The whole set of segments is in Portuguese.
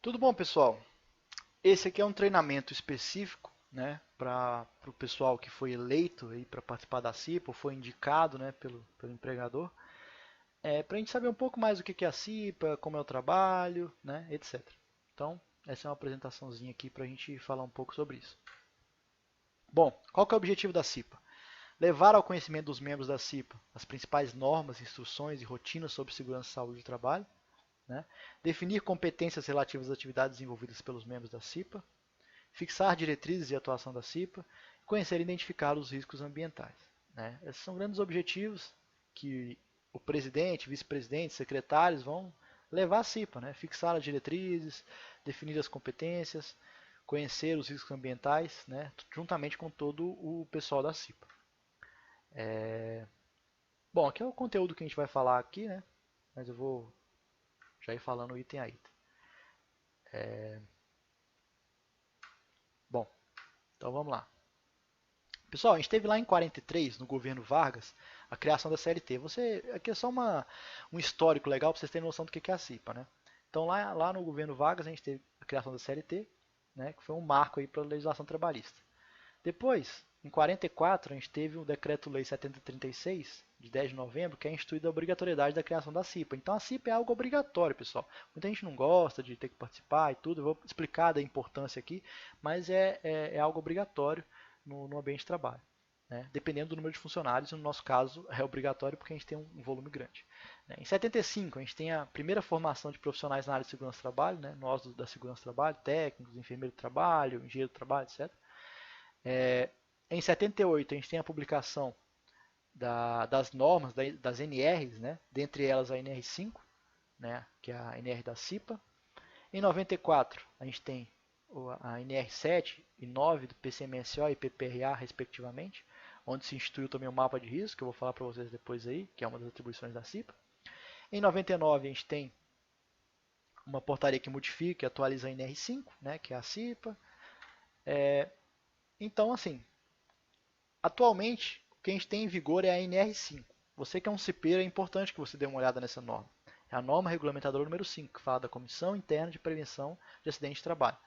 Tudo bom, pessoal? Esse aqui é um treinamento específico, né, para o pessoal que foi eleito para participar da CIPA, ou foi indicado, né, pelo empregador, para a gente saber um pouco mais o que é a CIPA, como é o trabalho, né, etc. Então, essa é uma apresentaçãozinha aqui para a gente falar um pouco sobre isso. Bom, qual que é o objetivo da CIPA? Levar ao conhecimento dos membros da CIPA as principais normas, instruções e rotinas sobre segurança e saúde do trabalho, né? Definir competências relativas às atividades desenvolvidas pelos membros da CIPA, fixar diretrizes de atuação da CIPA, conhecer e identificar os riscos ambientais, né? Esses são grandes objetivos que o presidente, vice-presidente, secretários vão levar à CIPA, né? Fixar as diretrizes, definir as competências, conhecer os riscos ambientais, né? Juntamente com todo o pessoal da CIPA. Bom, aqui é o conteúdo que a gente vai falar aqui, né? Mas eu vou já ir falando item a item. Bom, então vamos lá. Pessoal, a gente teve lá em 43, no governo Vargas, a criação da CLT. Aqui é só um histórico legal para vocês terem noção do que é a CIPA, né? Então lá no governo Vargas a gente teve a criação da CLT, né, que foi um marco aí para a legislação trabalhista. Depois, em 44, a gente teve o Decreto-Lei 7036, de 10 de novembro, que é instituída a obrigatoriedade da criação da CIPA. Então a CIPA é algo obrigatório, pessoal. Muita gente não gosta de ter que participar e tudo, eu vou explicar da importância aqui, mas é algo obrigatório no ambiente de trabalho, né? Dependendo do número de funcionários, no nosso caso é obrigatório porque a gente tem um volume grande, né? Em 75, a gente tem a primeira formação de profissionais na área de segurança do trabalho, né? Nós da segurança do trabalho, técnicos, enfermeiro do trabalho, engenheiro do trabalho, etc. Em 78, a gente tem a publicação das normas, das NRs, né? Dentre elas a NR5, né? Que é a NR da CIPA. Em 94, a gente tem a NR7 e 9 do PCMSO e PPRA, respectivamente, onde se instituiu também o mapa de risco, que eu vou falar para vocês depois aí, que é uma das atribuições da CIPA. Em 99, a gente tem uma portaria que modifica e atualiza a NR5, né, que é a CIPA. Então, assim, atualmente, o que a gente tem em vigor é a NR5. Você que é um cipeiro, é importante que você dê uma olhada nessa norma. É a norma regulamentadora número 5, que fala da Comissão Interna de Prevenção de Acidentes de Trabalho.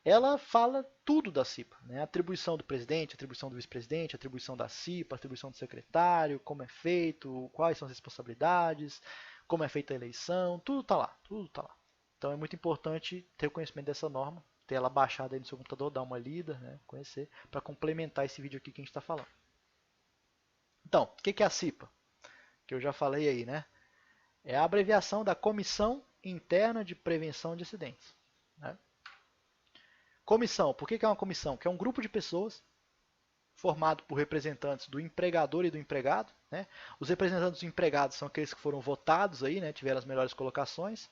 Ela fala tudo da CIPA, né? A atribuição do presidente, a atribuição do vice-presidente, a atribuição da CIPA, a atribuição do secretário, como é feito, quais são as responsabilidades, como é feita a eleição, tudo está lá, tudo está lá. Então é muito importante ter o conhecimento dessa norma, ter ela baixada aí no seu computador, dar uma lida, né? Conhecer, para complementar esse vídeo aqui que a gente está falando. Então, o que é a CIPA? Que eu já falei aí, né? É a abreviação da Comissão Interna de Prevenção de Acidentes, né? Comissão, por que é uma comissão? Que é um grupo de pessoas formado por representantes do empregador e do empregado, né? Os representantes do empregado são aqueles que foram votados aí, né? Tiveram as melhores colocações.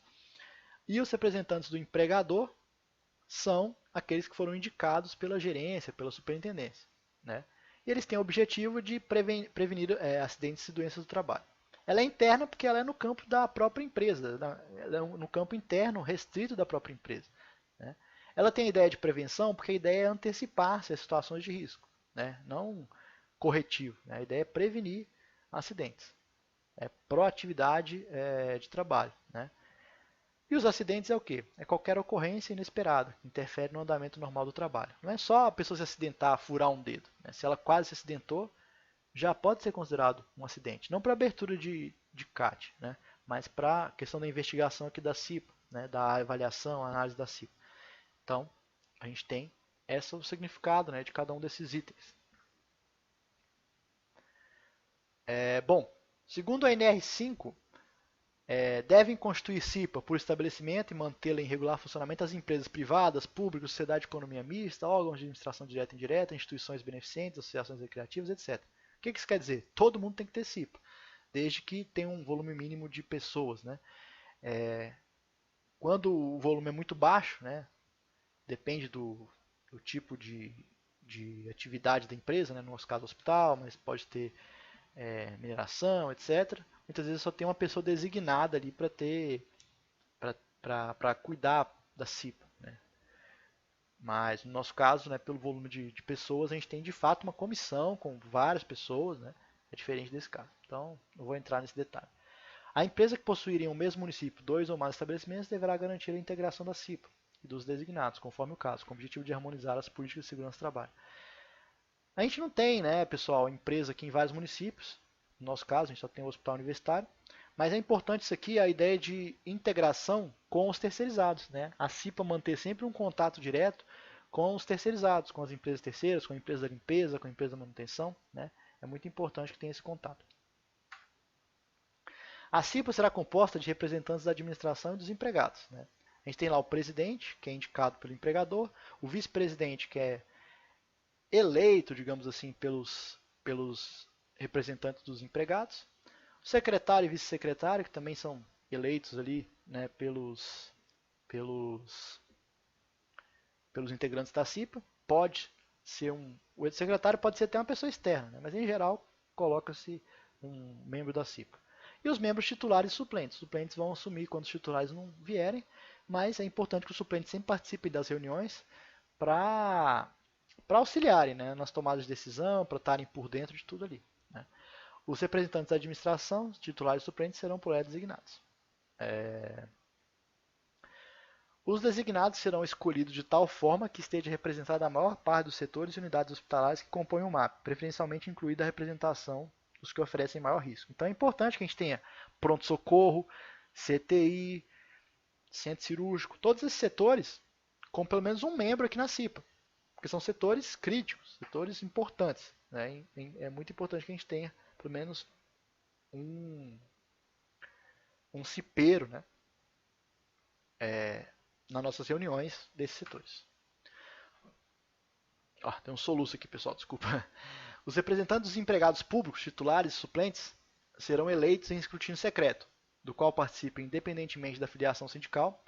E os representantes do empregador são aqueles que foram indicados pela gerência, pela superintendência, né? E eles têm o objetivo de prevenir acidentes e doenças do trabalho. Ela é interna porque ela é no campo da própria empresa, ela é no campo interno restrito da própria empresa, né? Ela tem a ideia de prevenção porque a ideia é antecipar-se às situações de risco, né? Não corretivo, né? A ideia é prevenir acidentes, é proatividade de trabalho, né? E os acidentes é o quê? É qualquer ocorrência inesperada que interfere no andamento normal do trabalho. Não é só a pessoa se acidentar, furar um dedo, né? Se ela quase se acidentou, já pode ser considerado um acidente. Não para abertura de CAT, né? Mas para a questão da investigação aqui da CIPA, né? Da avaliação, análise da CIPA. Então, a gente tem esse o significado, né, de cada um desses itens. Bom, segundo a NR5, devem constituir CIPA por estabelecimento e mantê-la em regular funcionamento as empresas privadas, públicas, sociedade de economia mista, órgãos de administração direta e indireta, instituições beneficentes, associações recreativas, etc. O que isso quer dizer? Todo mundo tem que ter CIPA, desde que tenha um volume mínimo de pessoas, né? Quando o volume é muito baixo, né, depende do tipo de atividade da empresa, né, no nosso caso hospital, mas pode ter mineração, etc. Muitas vezes só tem uma pessoa designada ali para ter para cuidar da CIPA, né? Mas no nosso caso, né, pelo volume de pessoas, a gente tem de fato uma comissão com várias pessoas, né? É diferente desse caso. Então, não vou entrar nesse detalhe. A empresa que possuir em um mesmo município 2 ou mais estabelecimentos deverá garantir a integração da CIPA e dos designados, conforme o caso, com o objetivo de harmonizar as políticas de segurança do trabalho. A gente não tem, né, pessoal, empresa aqui em vários municípios. No nosso caso, a gente só tem o hospital universitário. Mas é importante isso aqui, a ideia de integração com os terceirizados, né? A CIPA manter sempre um contato direto com os terceirizados, com as empresas terceiras, com a empresa da limpeza, com a empresa da manutenção, né? É muito importante que tenha esse contato. A CIPA será composta de representantes da administração e dos empregados, né? A gente tem lá o presidente, que é indicado pelo empregador, o vice-presidente, que é eleito, digamos assim, pelos representantes dos empregados, o secretário e vice-secretário, que também são eleitos ali, né, pelos integrantes da CIPA. Pode ser o secretário pode ser até uma pessoa externa, né, mas em geral coloca-se um membro da CIPA. E os membros titulares e suplentes. Os suplentes vão assumir quando os titulares não vierem, mas é importante que os suplentes sempre participem das reuniões para auxiliarem, né, nas tomadas de decisão, para estarem por dentro de tudo ali, né. Os representantes da administração, titulares e suplentes, serão por ela designados. Os designados serão escolhidos de tal forma que esteja representada a maior parte dos setores e unidades hospitalares que compõem o MAP, preferencialmente incluída a representação dos que oferecem maior risco. Então é importante que a gente tenha pronto-socorro, CTI, centro cirúrgico, todos esses setores com pelo menos um membro aqui na CIPA, porque são setores críticos, setores importantes, né? É muito importante que a gente tenha pelo menos um cipeiro, né, nas nossas reuniões desses setores. Tem um soluço aqui, pessoal, desculpa. Os representantes dos empregados públicos, titulares e suplentes serão eleitos em escrutínio secreto, do qual participam, independentemente da filiação sindical,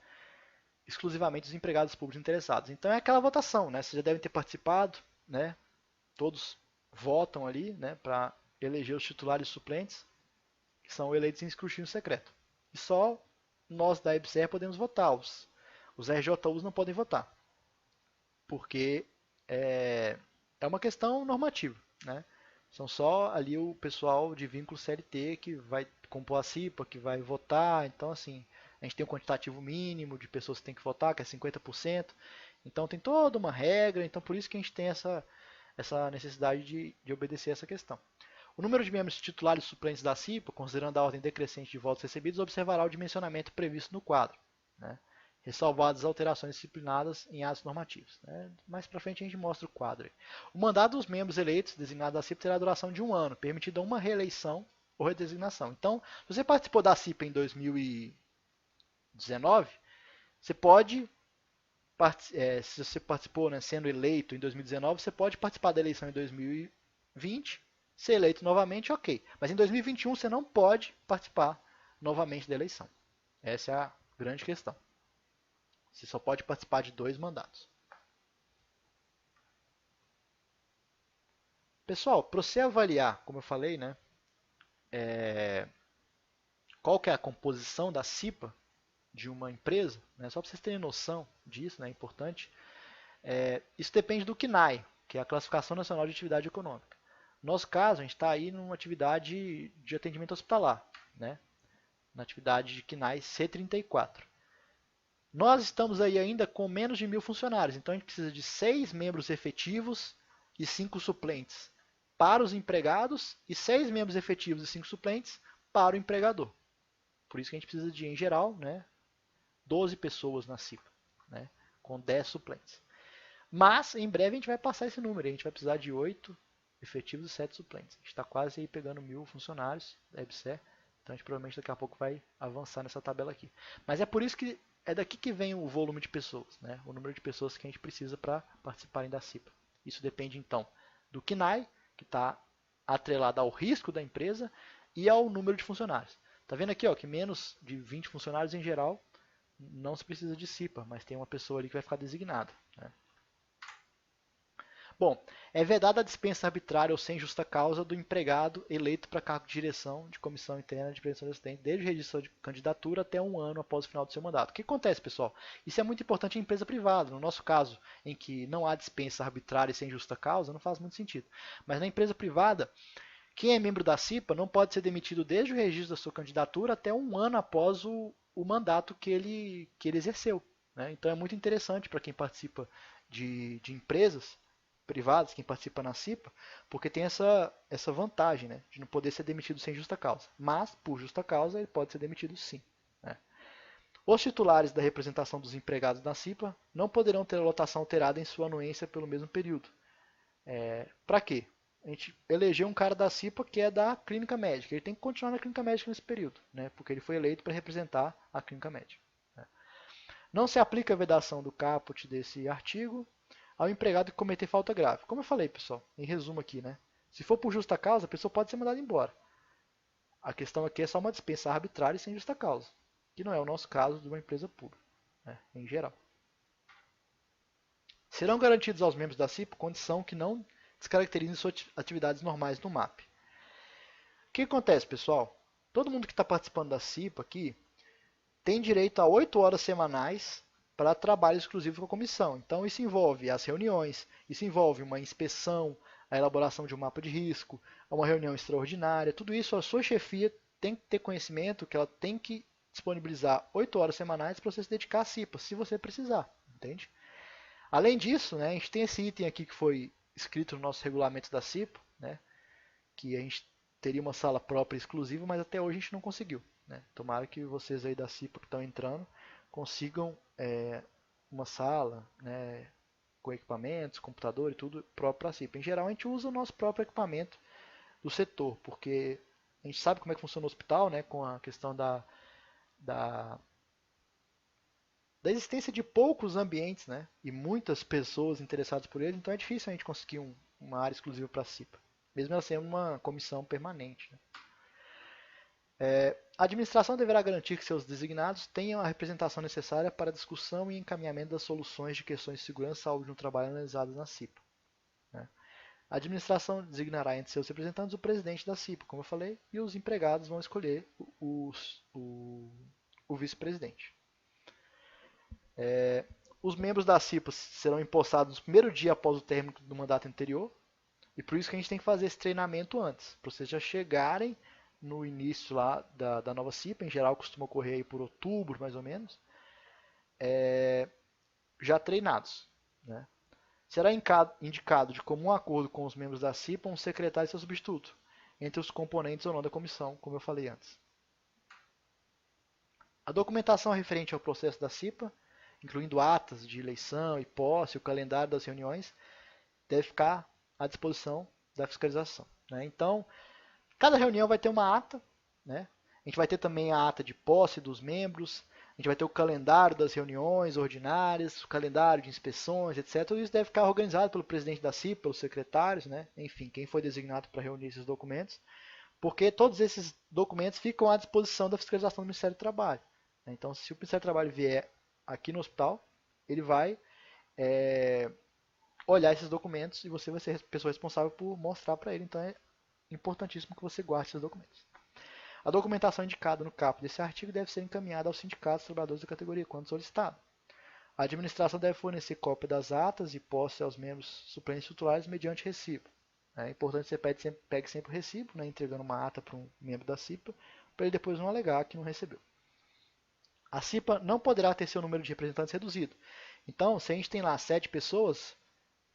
exclusivamente os empregados públicos interessados. Então é aquela votação, né? Vocês já devem ter participado, né? Todos votam ali, né, para eleger os titulares e suplentes, que são eleitos em escrutínio secreto. E só nós da EBSER podemos votar. Os RJUs não podem votar, porque é uma questão normativa, né? São só ali o pessoal de vínculo CLT que vai compor a CIPA, que vai votar. Então, assim, a gente tem um quantitativo mínimo de pessoas que tem que votar, que é 50%. Então, tem toda uma regra. Então, por isso que a gente tem essa necessidade de obedecer essa questão. O número de membros titulares e suplentes da CIPA, considerando a ordem decrescente de votos recebidos, observará o dimensionamento previsto no quadro, né, ressalvadas as alterações disciplinadas em atos normativos, né. Mais para frente a gente mostra o quadro aí. O mandato dos membros eleitos designados da CIPA terá duração de 1 ano, permitida uma reeleição ou redesignação. Então, se você participou da CIPA em 2019, você pode, se você participou, né, sendo eleito em 2019, você pode participar da eleição em 2020, ser eleito novamente, ok. Mas em 2021 você não pode participar novamente da eleição. Essa é a grande questão. Você só pode participar de 2 mandatos. Pessoal, para você avaliar, como eu falei, né, qual que é a composição da CIPA de uma empresa, né, só para vocês terem noção disso, né, é importante. Isso depende do CNAE, que é a Classificação Nacional de Atividade Econômica. No nosso caso, a gente está aí numa atividade de atendimento hospitalar, né, na atividade de CNAE C34. Nós estamos aí ainda com menos de 1.000 funcionários, então a gente precisa de 6 membros efetivos e 5 suplentes para os empregados e 6 membros efetivos e 5 suplentes para o empregador. Por isso que a gente precisa de, em geral, né, 12 pessoas na CIPA, né, com 10 suplentes. Mas, em breve, a gente vai passar esse número. A gente vai precisar de 8 efetivos e 7 suplentes. A gente está quase aí pegando 1.000 funcionários da EBSER. Então, a gente provavelmente daqui a pouco vai avançar nessa tabela aqui. Mas é por isso que é daqui que vem o volume de pessoas, né, o número de pessoas que a gente precisa para participarem da CIPA. Isso depende, então, do CNAE, que está atrelado ao risco da empresa, e ao número de funcionários. Está vendo aqui, ó, que menos de 20 funcionários, em geral, não se precisa de CIPA, mas tem uma pessoa ali que vai ficar designada, né. Bom, é vedada a dispensa arbitrária ou sem justa causa do empregado eleito para cargo de direção de comissão interna de prevenção de acidentes, desde o registro de candidatura até 1 ano após o final do seu mandato. O que acontece, pessoal? Isso é muito importante em empresa privada. No nosso caso, em que não há dispensa arbitrária e sem justa causa, não faz muito sentido. Mas na empresa privada, o Quem é membro da CIPA não pode ser demitido desde o registro da sua candidatura até um ano após o mandato que ele exerceu. Né? Então é muito interessante para quem participa de empresas privadas, quem participa na CIPA, porque tem essa vantagem, né, de não poder ser demitido sem justa causa. Mas, por justa causa, ele pode ser demitido sim. Né? Os titulares da representação dos empregados na CIPA não poderão ter a lotação alterada em sua anuência pelo mesmo período. Para quê? A gente elegeu um cara da CIPA que é da clínica médica. Ele tem que continuar na clínica médica nesse período, né? Porque ele foi eleito para representar a clínica médica. Né? Não se aplica a vedação do caput desse artigo ao empregado que cometer falta grave. Como eu falei, pessoal, em resumo aqui, né? Se for por justa causa, a pessoa pode ser mandada embora. A questão aqui é só uma dispensa arbitrária e sem justa causa, que não é o nosso caso de uma empresa pública, né? Em geral. Serão garantidos aos membros da CIPA condição que não descaracterizem suas atividades normais no MAP. O que acontece, pessoal? Todo mundo que está participando da CIPA aqui tem direito a 8 horas semanais para trabalho exclusivo com a comissão. Então, isso envolve as reuniões, isso envolve uma inspeção, a elaboração de um mapa de risco, uma reunião extraordinária. Tudo isso a sua chefia tem que ter conhecimento que ela tem que disponibilizar 8 horas semanais para você se dedicar à CIPA, se você precisar, entende? Além disso, né, a gente tem esse item aqui que foi escrito no nosso regulamento da CIPA, né, que a gente teria uma sala própria exclusiva, mas até hoje a gente não conseguiu. Né? Tomara que vocês aí da CIPA que estão entrando consigam uma sala, né, com equipamentos, computador e tudo próprio para a CIPA. Em geral, a gente usa o nosso próprio equipamento do setor, porque a gente sabe como é que funciona o hospital, né, com a questão da, da existência de poucos ambientes, né, e muitas pessoas interessadas por ele, então é difícil a gente conseguir uma área exclusiva para a CIPA, mesmo ela sendo uma comissão permanente. Né. A administração deverá garantir que seus designados tenham a representação necessária para a discussão e encaminhamento das soluções de questões de segurança e saúde no trabalho analisadas na CIPA. Né. A administração designará entre seus representantes o presidente da CIPA, como eu falei, e os empregados vão escolher o vice-presidente. Os membros da CIPA serão empossados no primeiro dia após o término do mandato anterior, e por isso que a gente tem que fazer esse treinamento antes, para vocês já chegarem no início lá da nova CIPA, em geral costuma ocorrer aí por outubro, mais ou menos, já treinados. Né? Será indicado de comum acordo com os membros da CIPA um secretário e seu substituto, entre os componentes ou não da comissão, como eu falei antes. A documentação referente ao processo da CIPA, incluindo atas de eleição e posse, o calendário das reuniões, deve ficar à disposição da fiscalização. Né? Então, cada reunião vai ter uma ata, né? A gente vai ter também a ata de posse dos membros, a gente vai ter o calendário das reuniões ordinárias, o calendário de inspeções, etc. Tudo isso deve ficar organizado pelo presidente da CIPA, pelos secretários, né? Enfim, quem foi designado para reunir esses documentos, porque todos esses documentos ficam à disposição da fiscalização do Ministério do Trabalho. Né? Então, se o Ministério do Trabalho vier aqui no hospital, ele vai olhar esses documentos e você vai ser a pessoa responsável por mostrar para ele. Então, é importantíssimo que você guarde esses documentos. A documentação indicada no caput desse artigo deve ser encaminhada aos sindicatos trabalhadores da categoria, quando solicitado. A administração deve fornecer cópia das atas e posse aos membros suplentes titulares mediante recibo. É importante que você pegue sempre o recibo, né, entregando uma ata para um membro da CIPA, para ele depois não alegar que não recebeu. A CIPA não poderá ter seu número de representantes reduzido. Então, se a gente tem lá 7 pessoas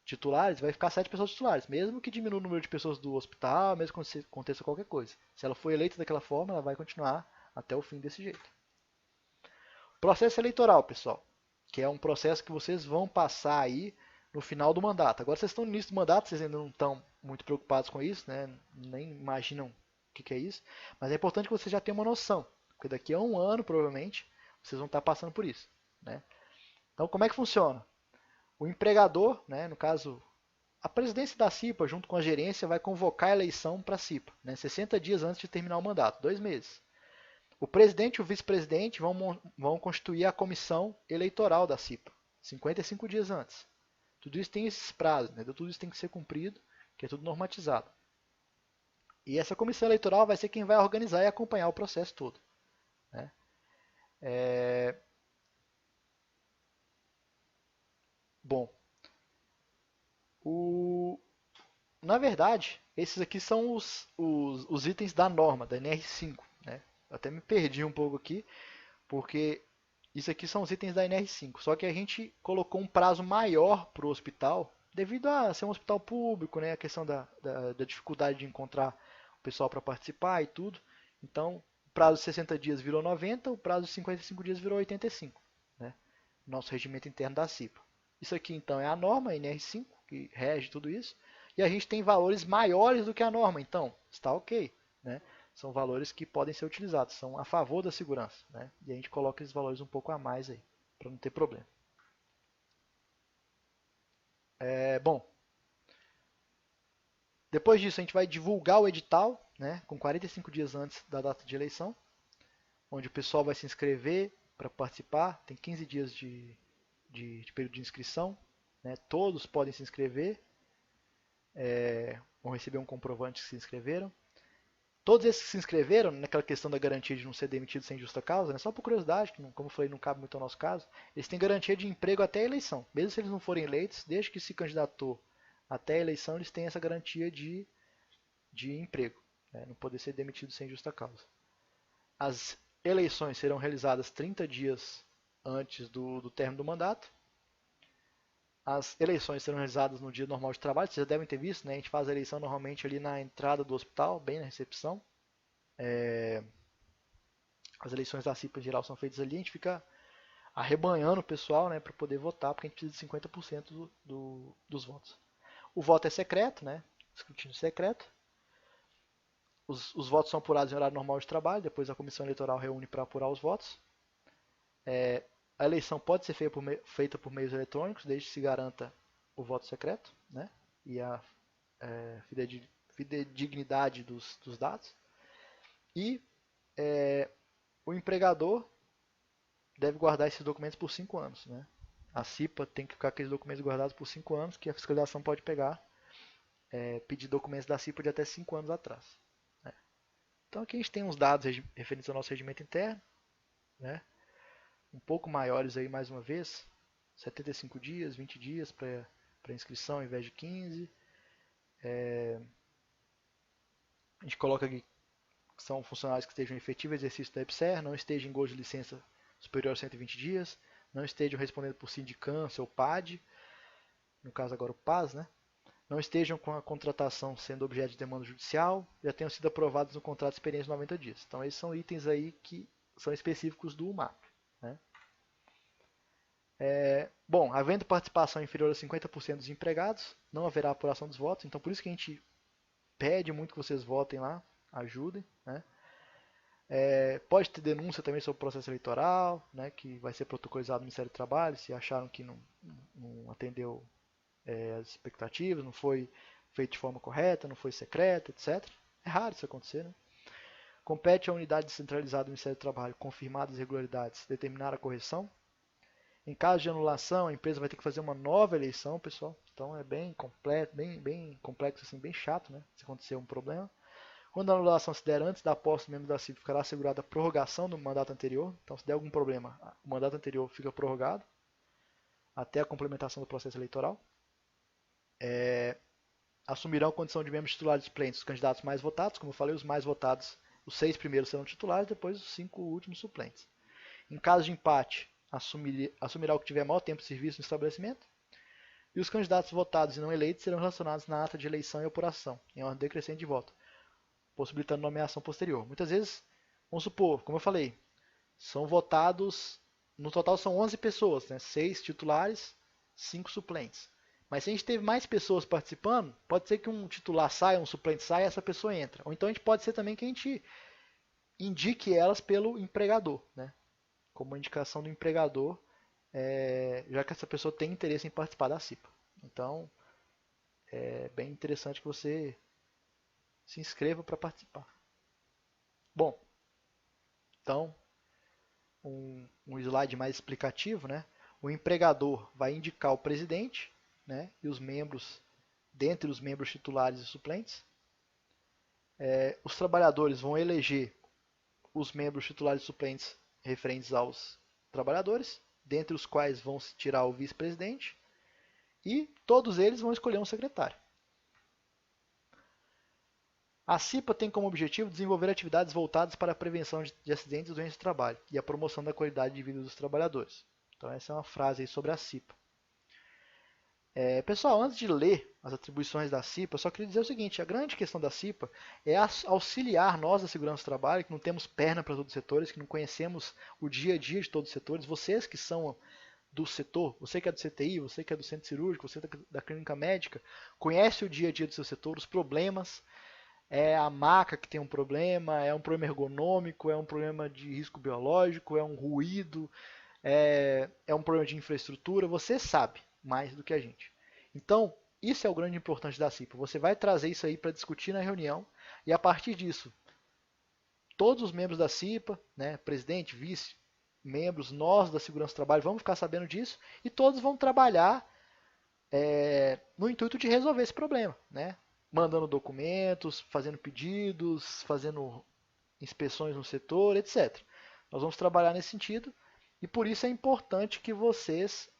titulares, vai ficar 7 pessoas titulares, mesmo que diminua o número de pessoas do hospital, mesmo que aconteça qualquer coisa. Se ela for eleita daquela forma, ela vai continuar até o fim desse jeito. Processo eleitoral, pessoal, que é um processo que vocês vão passar aí no final do mandato. Agora vocês estão no início do mandato, vocês ainda não estão muito preocupados com isso, né? Nem imaginam o que é isso, mas é importante que vocês já tenham uma noção, porque daqui a um ano, provavelmente, vocês vão estar passando por isso. Né? Então, como é que funciona? O empregador, né, no caso, a presidência da CIPA, junto com a gerência, vai convocar a eleição para a CIPA, né, 60 dias antes de terminar o mandato, 2 meses. O presidente e o vice-presidente vão constituir a comissão eleitoral da CIPA, 55 dias antes. Tudo isso tem esses prazos, né, tudo isso tem que ser cumprido, que é tudo normatizado. E essa comissão eleitoral vai ser quem vai organizar e acompanhar o processo todo. Né? Bom, Na verdade, esses aqui são os itens da norma, da NR5, né? Eu até me perdi um pouco aqui, porque isso aqui são os itens da NR5. Só que a gente colocou um prazo maior para o hospital, devido a ser um hospital público, né? A questão da dificuldade de encontrar o pessoal para participar e tudo. Então, o prazo de 60 dias virou 90, o prazo de 55 dias virou 85, né? Nosso regimento interno da CIPA. Isso aqui, então, é a norma, a NR5, que rege tudo isso. E a gente tem valores maiores do que a norma, então está ok, né? São valores que podem ser utilizados, são a favor da segurança, né? E a gente coloca esses valores um pouco a mais aí, para não ter problema. Bom, depois disso a gente vai divulgar o edital, né? Com 45 dias antes da data de eleição, onde o pessoal vai se inscrever para participar, tem 15 dias de período de inscrição, né? Todos podem se inscrever, vão receber um comprovante que se inscreveram. Todos esses que se inscreveram, naquela questão da garantia de não ser demitido sem justa causa, né, só por curiosidade, que como eu falei, não cabe muito ao nosso caso, eles têm garantia de emprego até a eleição. Mesmo se eles não forem eleitos, desde que se candidatou até a eleição, eles têm essa garantia de emprego, né, não poder ser demitido sem justa causa. As eleições serão realizadas 30 dias antes do término do mandato. As eleições serão realizadas no dia normal de trabalho, vocês já devem ter visto, né? A gente faz a eleição normalmente ali na entrada do hospital, bem na recepção. As eleições da CIPA em geral são feitas ali, a gente fica arrebanhando o pessoal, né, para poder votar, porque a gente precisa de 50% dos votos. O voto é secreto, né? Escrutínio secreto. Os votos são apurados em horário normal de trabalho, depois a comissão eleitoral reúne para apurar os votos. A eleição pode ser feita por meios eletrônicos, desde que se garanta o voto secreto, né? E a fidedignidade dos dados. E o empregador deve guardar esses documentos por 5 anos, né? A CIPA tem que ficar com aqueles documentos guardados por 5 anos, que a fiscalização pode pegar, pedir documentos da CIPA de até 5 anos atrás, né? Então aqui a gente tem uns dados referentes ao nosso regimento interno, né? Um pouco maiores aí mais uma vez, 75 dias, 20 dias para inscrição ao invés de 15. A gente coloca aqui que são funcionários que estejam em efetivo exercício da EPSER, não estejam em gozo de licença superior a 120 dias, não estejam respondendo por sindicância ou PAD, no caso agora o PAS, né? Não estejam com a contratação sendo objeto de demanda judicial, já tenham sido aprovados no contrato de experiência de 90 dias. Então esses são itens aí que são específicos do UMAP, né? Bom, havendo participação inferior a 50% dos empregados, não haverá apuração dos votos, então por isso que a gente pede muito que vocês votem lá, ajudem, né? Pode ter denúncia também sobre o processo eleitoral, né, que vai ser protocolizado no Ministério do Trabalho, se acharam que não atendeu as expectativas, não foi feito de forma correta, não foi secreta, etc. É raro isso acontecer, né? Compete à unidade descentralizada do Ministério do Trabalho, confirmadas as irregularidades, determinar a correção. Em caso de anulação, a empresa vai ter que fazer uma nova eleição, pessoal. Então é bem completo, bem complexo, assim, bem chato, né, se acontecer um problema. Quando a anulação se der antes da posse do membro da CIP, ficará assegurada a prorrogação do mandato anterior. Então, se der algum problema, o mandato anterior fica prorrogado até a complementação do processo eleitoral. Assumirão a condição de membros titulares suplentes os candidatos mais votados. Como eu falei, os mais votados, os 6 primeiros serão titulares, depois os 5 últimos suplentes. Em caso de empate, assumirá o que tiver maior tempo de serviço no estabelecimento. E os candidatos votados e não eleitos serão relacionados na ata de eleição e apuração, em ordem decrescente de voto, possibilitando nomeação posterior. Muitas vezes, vamos supor, como eu falei, são votados, no total são 11 pessoas, né? 6 titulares, 5 suplentes. Mas se a gente teve mais pessoas participando, pode ser que um titular saia, um suplente saia e essa pessoa entra. Ou então a gente pode ser também que a gente indique elas pelo empregador, né? Como uma indicação do empregador, já que essa pessoa tem interesse em participar da CIPA. Então, é bem interessante que você se inscreva para participar. Bom, então, um slide mais explicativo, né? O empregador vai indicar o presidente, né, e os membros, dentre os membros titulares e suplentes. Os trabalhadores vão eleger os membros titulares e suplentes referentes aos trabalhadores, dentre os quais vão se tirar o vice-presidente, e todos eles vão escolher um secretário. A CIPA tem como objetivo desenvolver atividades voltadas para a prevenção de acidentes e doenças do trabalho e a promoção da qualidade de vida dos trabalhadores. Então essa é uma frase aí sobre a CIPA. Pessoal, antes de ler as atribuições da CIPA, eu só queria dizer o seguinte, a grande questão da CIPA é auxiliar nós da segurança do trabalho, que não temos perna para todos os setores, que não conhecemos o dia a dia de todos os setores, vocês que são do setor, você que é do CTI, você que é do centro cirúrgico, você da clínica médica, conhece o dia a dia do seu setor, os problemas, é a maca que tem um problema, é um problema ergonômico, é um problema de risco biológico, é um ruído, é um problema de infraestrutura, você sabe mais do que a gente. Então, isso é o grande importante da CIPA. Você vai trazer isso aí para discutir na reunião e a partir disso, todos os membros da CIPA, né, presidente, vice, membros, nós da segurança do trabalho, vamos ficar sabendo disso e todos vão trabalhar no intuito de resolver esse problema, né? Mandando documentos, fazendo pedidos, fazendo inspeções no setor, etc. Nós vamos trabalhar nesse sentido e por isso é importante que vocês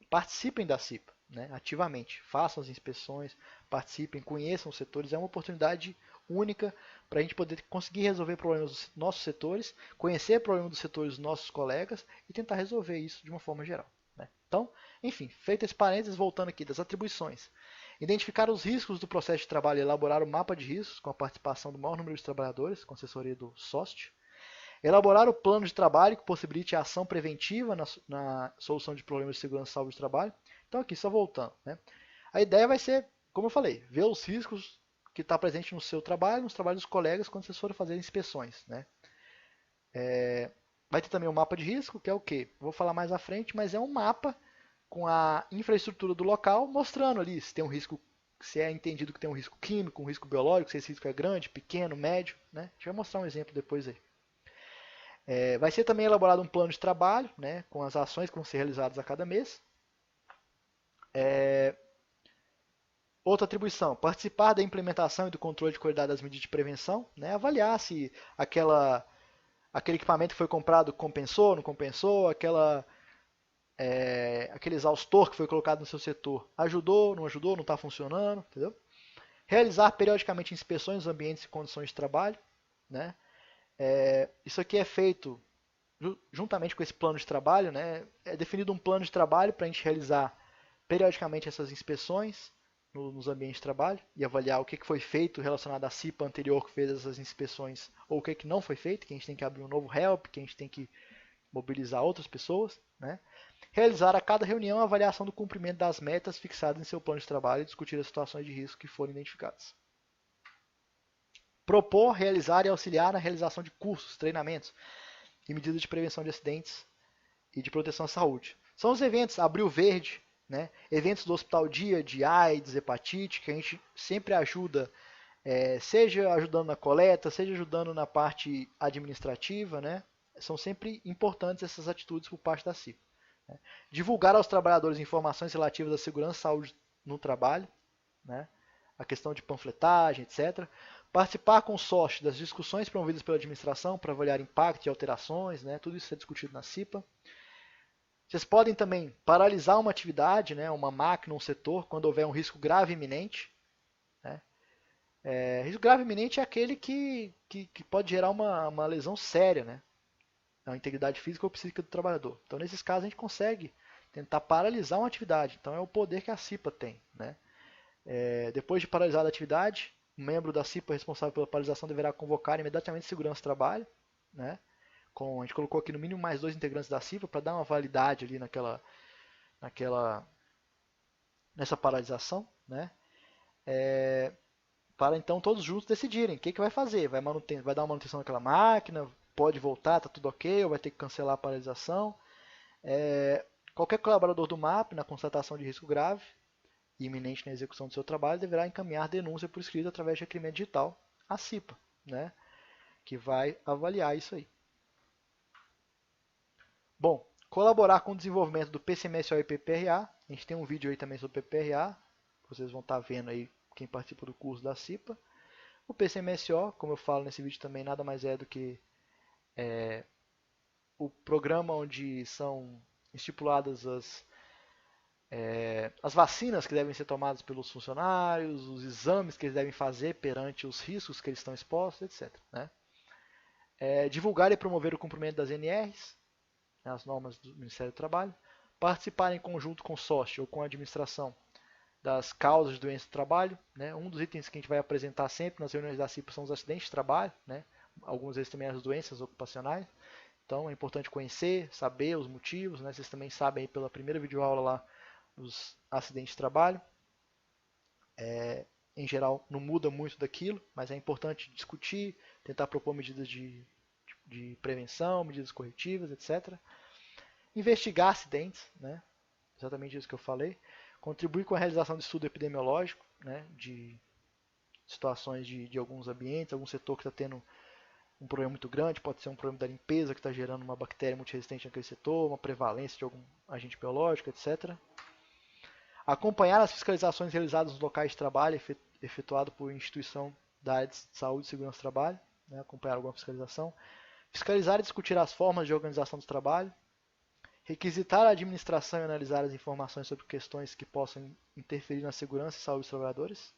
participem da CIPA, né, ativamente. Façam as inspeções, participem, conheçam os setores. É uma oportunidade única para a gente poder conseguir resolver problemas dos nossos setores, conhecer problemas dos setores dos nossos colegas e tentar resolver isso de uma forma geral. Né? Então, enfim, feito esse parênteses, voltando aqui das atribuições. Identificar os riscos do processo de trabalho e elaborar o mapa de riscos com a participação do maior número de trabalhadores, com assessoria do SOST. Elaborar o plano de trabalho que possibilite a ação preventiva na solução de problemas de segurança e saúde do trabalho. Então aqui, só voltando. Né? A ideia vai ser, como eu falei, ver os riscos que está presente no seu trabalho, nos trabalhos dos colegas, quando vocês forem fazer inspeções. Né? Vai ter também um mapa de risco, que é o quê? Vou falar mais à frente, mas é um mapa com a infraestrutura do local, mostrando ali se tem um risco, se é entendido que tem um risco químico, um risco biológico, se esse risco é grande, pequeno, médio. Né? A gente vai mostrar um exemplo depois aí. Vai ser também elaborado um plano de trabalho, né, com as ações que vão ser realizadas a cada mês. Outra atribuição, participar da implementação e do controle de qualidade das medidas de prevenção, né, avaliar se aquele equipamento que foi comprado compensou, não compensou, aquele exaustor que foi colocado no seu setor ajudou, não está funcionando, entendeu? Realizar periodicamente inspeções dos ambientes e condições de trabalho, né? Isso aqui é feito juntamente com esse plano de trabalho, né? É definido um plano de trabalho para a gente realizar periodicamente essas inspeções nos ambientes de trabalho e avaliar o que foi feito relacionado à CIPA anterior que fez essas inspeções ou o que não foi feito, que a gente tem que abrir um novo help, que a gente tem que mobilizar outras pessoas, né? Realizar a cada reunião a avaliação do cumprimento das metas fixadas em seu plano de trabalho e discutir as situações de risco que forem identificadas. Propor, realizar e auxiliar na realização de cursos, treinamentos e medidas de prevenção de acidentes e de proteção à saúde. São os eventos Abril Verde, né? Eventos do Hospital Dia de AIDS, hepatite, que a gente sempre ajuda, seja ajudando na coleta, seja ajudando na parte administrativa, né? São sempre importantes essas atitudes por parte da CIPA. Né? Divulgar aos trabalhadores informações relativas à segurança e saúde no trabalho, né? A questão de panfletagem, etc. Participar com o SOST das discussões promovidas pela administração para avaliar impacto e alterações, né? Tudo isso é discutido na CIPA. Vocês podem também paralisar uma atividade, né? Uma máquina, um setor, quando houver um risco grave iminente. Né? Risco grave iminente é aquele que pode gerar uma lesão séria, né? Na integridade física ou psíquica do trabalhador. Então, nesses casos, a gente consegue tentar paralisar uma atividade. Então, é o poder que a CIPA tem. Né? Depois de paralisar a atividade, o membro da CIPA responsável pela paralisação deverá convocar imediatamente segurança do trabalho. Né? A gente colocou aqui no mínimo mais 2 integrantes da CIPA para dar uma validade ali nessa paralisação. Né? Para então todos juntos decidirem o que vai fazer. Vai dar uma manutenção naquela máquina, pode voltar, está tudo ok, ou vai ter que cancelar a paralisação. Qualquer colaborador do MAP, na constatação de risco grave e iminente na execução do seu trabalho, deverá encaminhar denúncia por escrito através de requerimento digital à CIPA, né, que vai avaliar isso aí. Bom, colaborar com o desenvolvimento do PCMSO e PPRA. A gente tem um vídeo aí também sobre PPRA, vocês vão estar vendo aí quem participa do curso da CIPA. O PCMSO, como eu falo nesse vídeo também, nada mais é do que o programa onde são estipuladas as vacinas que devem ser tomadas pelos funcionários, os exames que eles devem fazer perante os riscos que eles estão expostos, etc. Né? Divulgar e promover o cumprimento das NRs, as normas do Ministério do Trabalho, participar em conjunto com o sócio ou com a administração das causas de doença do trabalho. Né? Um dos itens que a gente vai apresentar sempre nas reuniões da CIPA são os acidentes de trabalho, né? Algumas vezes também as doenças ocupacionais. Então é importante conhecer, saber os motivos. Né? Vocês também sabem aí pela primeira videoaula lá dos acidentes de trabalho. Em geral não muda muito daquilo, mas é importante discutir, tentar propor medidas de prevenção, medidas corretivas, etc. Investigar acidentes, né? Exatamente isso que eu falei. Contribuir com a realização de estudo epidemiológico, né? De situações de alguns ambientes, algum setor que está tendo um problema muito grande, pode ser um problema da limpeza que está gerando uma bactéria multiresistente naquele setor, uma prevalência de algum agente biológico, etc. Acompanhar as fiscalizações realizadas nos locais de trabalho, efetuado por instituição da área de saúde e segurança do trabalho, né? Acompanhar alguma fiscalização. Fiscalizar e discutir as formas de organização do trabalho. Requisitar a administração e analisar as informações sobre questões que possam interferir na segurança e saúde dos trabalhadores.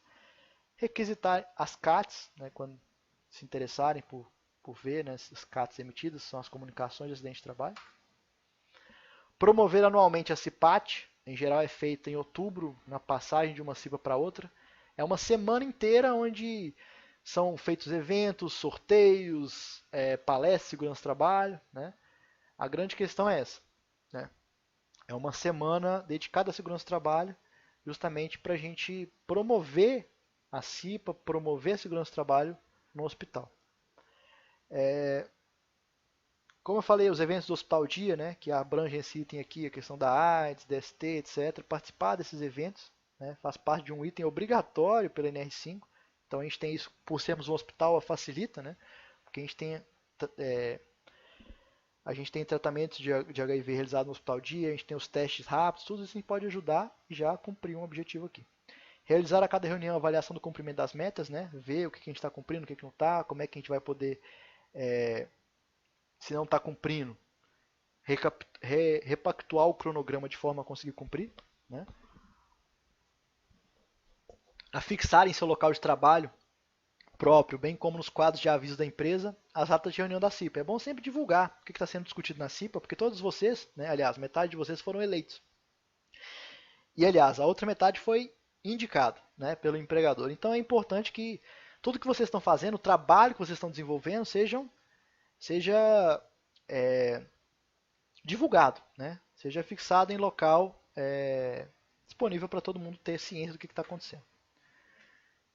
Requisitar as CATs, né, quando se interessarem por ver, né, as CATs emitidas, são as comunicações de acidente de trabalho. Promover anualmente a CIPAT, em geral é feita em outubro, na passagem de uma CIPA para outra. É uma semana inteira onde são feitos eventos, sorteios, palestras de segurança do trabalho. Né? A grande questão é essa. Né? É uma semana dedicada à segurança do trabalho, justamente para a gente promover a CIPA, promover a segurança do trabalho no hospital. Como eu falei, os eventos do Hospital Dia, né, que abrangem esse item aqui, a questão da AIDS, DST, etc., participar desses eventos, né, faz parte de um item obrigatório pela NR5. Então a gente tem isso, por sermos um hospital, facilita, né, porque a gente tem tratamentos de HIV realizados no Hospital Dia, a gente tem os testes rápidos, tudo isso pode ajudar e já cumprir um objetivo aqui. Realizar a cada reunião a avaliação do cumprimento das metas, né, ver o que a gente está cumprindo, o que não está, como é que a gente vai poder, se não está cumprindo, repactuar o cronograma de forma a conseguir cumprir. Né? A fixar em seu local de trabalho próprio, bem como nos quadros de aviso da empresa, as atas de reunião da CIPA. É bom sempre divulgar o que está sendo discutido na CIPA, porque todos vocês, né, aliás, metade de vocês foram eleitos. E, aliás, a outra metade foi indicada, né, pelo empregador. Então é importante que tudo que vocês estão fazendo, o trabalho que vocês estão desenvolvendo, seja divulgado, né? Seja fixado em local disponível para todo mundo ter ciência do que está acontecendo.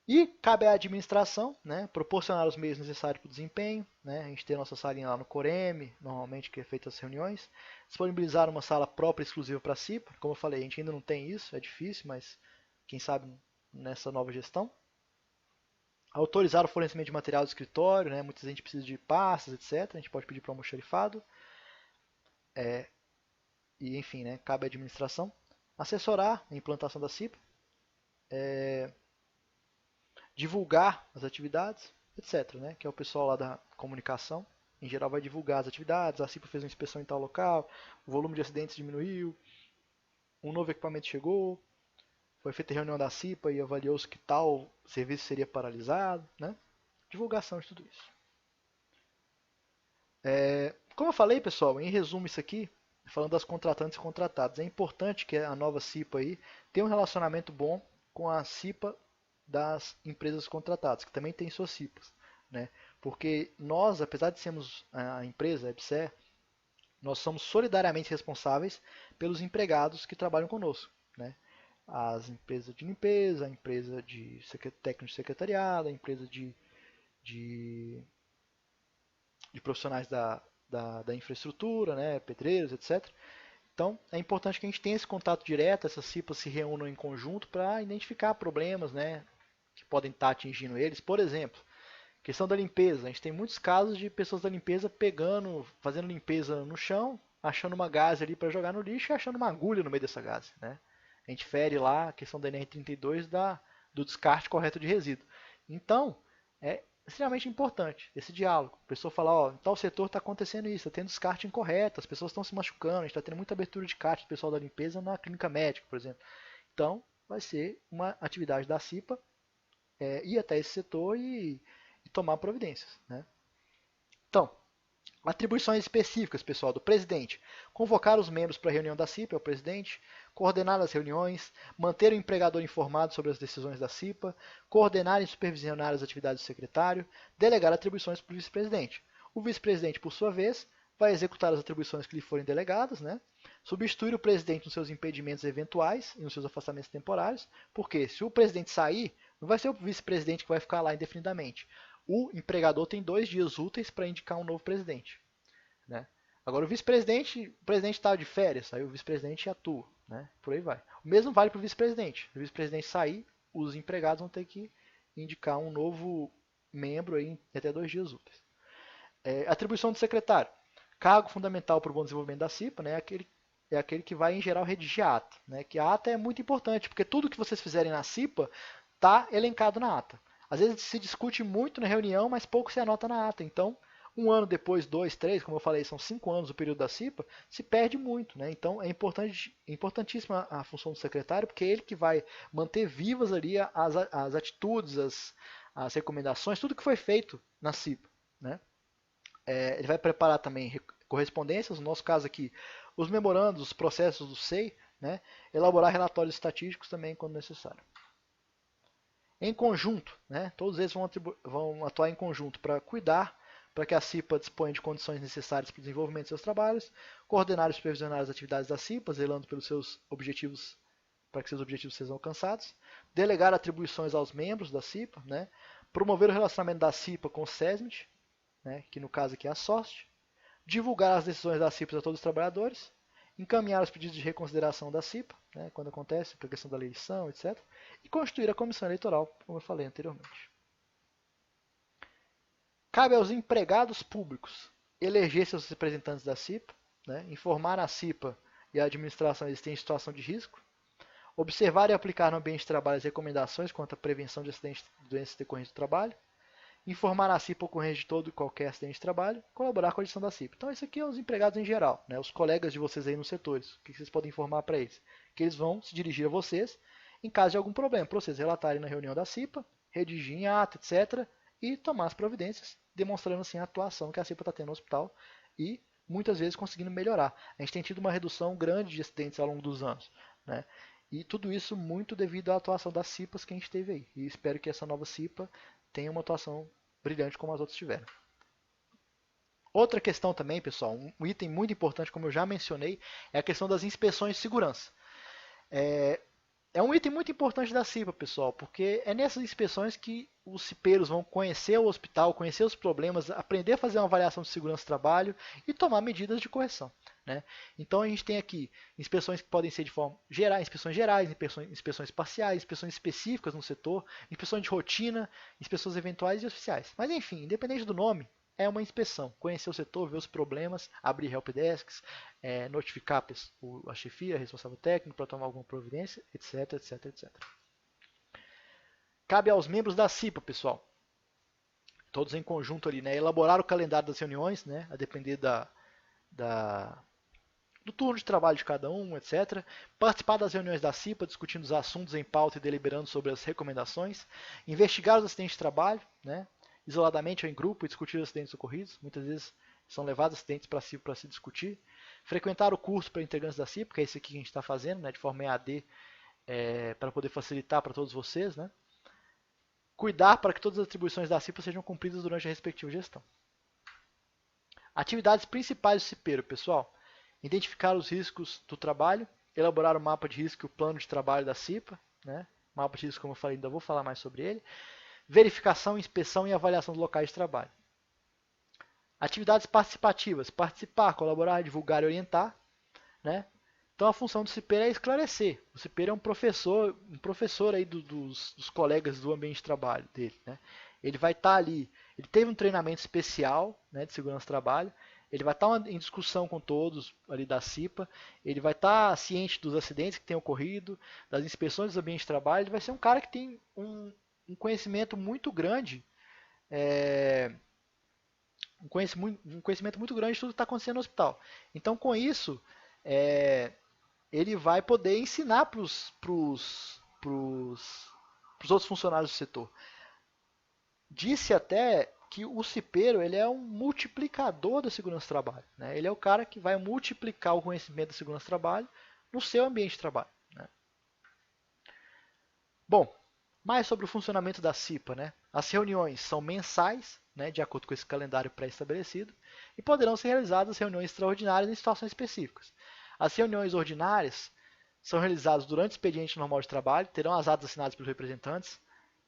E cabe à administração, né, proporcionar os meios necessários para o desempenho. Né? A gente tem a nossa salinha lá no Coreme, normalmente, que é feita as reuniões. Disponibilizar uma sala própria exclusiva para a CIPA. Como eu falei, a gente ainda não tem isso, é difícil, mas quem sabe nessa nova gestão. Autorizar o fornecimento de material do escritório, né? Muita gente precisa de pastas, etc. A gente pode pedir para o almoxarifado. E, enfim, né? Cabe à administração. Assessorar a implantação da CIPA. Divulgar as atividades, etc. Né? Que é o pessoal lá da comunicação. Em geral vai divulgar as atividades. A CIPA fez uma inspeção em tal local. O volume de acidentes diminuiu. Um novo equipamento chegou. Foi feita a reunião da CIPA e avaliou-se que tal serviço seria paralisado. Né? Divulgação de tudo isso. Como eu falei, pessoal, em resumo isso aqui, falando das contratantes e contratados, é importante que a nova CIPA aí tenha um relacionamento bom com a CIPA das empresas contratadas, que também tem suas CIPAs. Né? Porque nós, apesar de sermos a empresa, a EBSER, nós somos solidariamente responsáveis pelos empregados que trabalham conosco. Né? As empresas de limpeza, a empresa de técnico de secretariado, a empresa de profissionais da infraestrutura, né, pedreiros, etc. Então, é importante que a gente tenha esse contato direto, essas CIPAs se reúnam em conjunto para identificar problemas, né, que podem estar atingindo eles. Por exemplo, questão da limpeza. A gente tem muitos casos de pessoas da limpeza fazendo limpeza no chão, achando uma gaze ali para jogar no lixo e achando uma agulha no meio dessa gaze. Né? A gente fere lá a questão da NR32 do descarte correto de resíduo. Então, é extremamente importante, esse diálogo. A pessoa fala, ó, em tal setor está acontecendo isso, está tendo descarte incorreto, as pessoas estão se machucando, a gente está tendo muita abertura de CAT do pessoal da limpeza na clínica médica, por exemplo. Então, vai ser uma atividade da CIPA ir até esse setor e tomar providências, né? Então, atribuições específicas, pessoal, do presidente. Convocar os membros para a reunião da CIPA, é o presidente. Coordenar as reuniões. Manter o empregador informado sobre as decisões da CIPA. Coordenar e supervisionar as atividades do secretário. Delegar atribuições para o vice-presidente. O vice-presidente, por sua vez, vai executar as atribuições que lhe forem delegadas, né? Substituir o presidente nos seus impedimentos eventuais e nos seus afastamentos temporários, porque se o presidente sair, não vai ser o vice-presidente que vai ficar lá indefinidamente. O empregador tem 2 dias úteis para indicar um novo presidente, né? Agora, o presidente está de férias, aí o vice-presidente atua, né? Por aí vai. O mesmo vale para o vice-presidente. Se o vice-presidente sair, os empregados vão ter que indicar um novo membro aí em até 2 dias úteis. Atribuição do secretário. Cargo fundamental para o bom desenvolvimento da CIPA, né? É aquele que vai, em geral, redigir a ata, né? Que a ata é muito importante, porque tudo que vocês fizerem na CIPA está elencado na ata. Às vezes se discute muito na reunião, mas pouco se anota na ata. Então, um ano depois, 2, 3, como eu falei, são 5 anos o período da CIPA, se perde muito, né? Então é importantíssima a função do secretário, porque é ele que vai manter vivas ali as atitudes, as recomendações, tudo que foi feito na CIPA, né? Ele vai preparar também correspondências, no nosso caso aqui, os memorandos, os processos do SEI, né? Elaborar relatórios estatísticos também quando necessário. Em conjunto, né? Todos eles vão atuar em conjunto para cuidar, para que a CIPA disponha de condições necessárias para o desenvolvimento de seus trabalhos, coordenar e supervisionar as atividades da CIPA, zelando pelos seus objetivos, para que seus objetivos sejam alcançados, delegar atribuições aos membros da CIPA, né? Promover o relacionamento da CIPA com o SESMIT, né? Que no caso aqui é a SOST, divulgar as decisões da CIPA a todos os trabalhadores, encaminhar os pedidos de reconsideração da CIPA, né, quando acontece, a questão da eleição, etc., e constituir a comissão eleitoral, como eu falei anteriormente. Cabe aos empregados públicos eleger seus representantes da CIPA, né, informar a CIPA e a administração existente em situação de risco, observar e aplicar no ambiente de trabalho as recomendações quanto à prevenção de acidentes e doenças decorrentes do trabalho, informar a CIPA ocorrente de todo e qualquer acidente de trabalho, colaborar com a gestão da CIPA. Então, isso aqui é os empregados em geral, né? Os colegas de vocês aí nos setores. O que vocês podem informar para eles? Que eles vão se dirigir a vocês em caso de algum problema, para vocês relatarem na reunião da CIPA, redigir em ata, etc., e tomar as providências, demonstrando assim a atuação que a CIPA está tendo no hospital e muitas vezes conseguindo melhorar. A gente tem tido uma redução grande de acidentes ao longo dos anos, né? E tudo isso muito devido à atuação das CIPAs que a gente teve aí. E espero que essa nova CIPA tenha uma atuação brilhante como as outras tiveram. Outra questão também, pessoal, um item muito importante, como eu já mencionei, é a questão das inspeções de segurança. É um item muito importante da CIPA, pessoal, porque é nessas inspeções que os cipeiros vão conhecer o hospital, conhecer os problemas, aprender a fazer uma avaliação de segurança do trabalho e tomar medidas de correção, né? Então a gente tem aqui inspeções que podem ser de forma geral, inspeções gerais, inspeções parciais, inspeções específicas no setor, inspeções de rotina, inspeções eventuais e oficiais. Mas enfim, independente do nome, é uma inspeção. Conhecer o setor, ver os problemas, abrir helpdesks, notificar a chefia, responsável técnico para tomar alguma providência, etc, etc, etc. Cabe aos membros da CIPA, pessoal, todos em conjunto ali, né, elaborar o calendário das reuniões, né, a depender do turno de trabalho de cada um, etc. Participar das reuniões da CIPA, discutindo os assuntos em pauta e deliberando sobre as recomendações. Investigar os acidentes de trabalho, né, isoladamente ou em grupo, e discutir os acidentes ocorridos. Muitas vezes são levados acidentes para a CIPA para se discutir. Frequentar o curso para integrantes da CIPA, que é esse aqui que a gente está fazendo, né, de forma EAD, para poder facilitar para todos vocês, né? Cuidar para que todas as atribuições da CIPA sejam cumpridas durante a respectiva gestão. Atividades principais do cipeiro, pessoal. Identificar os riscos do trabalho, elaborar o mapa de risco e o plano de trabalho da CIPA, né? Mapa de risco, como eu falei, ainda vou falar mais sobre ele. Verificação, inspeção e avaliação dos locais de trabalho. Atividades participativas, participar, colaborar, divulgar e orientar, né? Então a função do cipeiro é esclarecer. O cipeiro é um professor aí dos colegas do ambiente de trabalho dele, né? Ele vai estar ali, ele teve um treinamento especial, né, de segurança do trabalho, ele vai estar em discussão com todos ali da CIPA, ele vai estar ciente dos acidentes que têm ocorrido, das inspeções dos ambientes de trabalho, ele vai ser um cara que tem um conhecimento muito grande um conhecimento muito grande de tudo que está acontecendo no hospital. Então, com isso, ele vai poder ensinar para os outros funcionários do setor. Disse até que o cipeiro ele é um multiplicador da segurança do trabalho. Né? Ele é o cara que vai multiplicar o conhecimento da segurança do trabalho no seu ambiente de trabalho. Né? Bom, mais sobre o funcionamento da CIPA. Né? As reuniões são mensais, né, de acordo com esse calendário pré-estabelecido, e poderão ser realizadas reuniões extraordinárias em situações específicas. As reuniões ordinárias são realizadas durante o expediente normal de trabalho, terão as atas assinadas pelos representantes.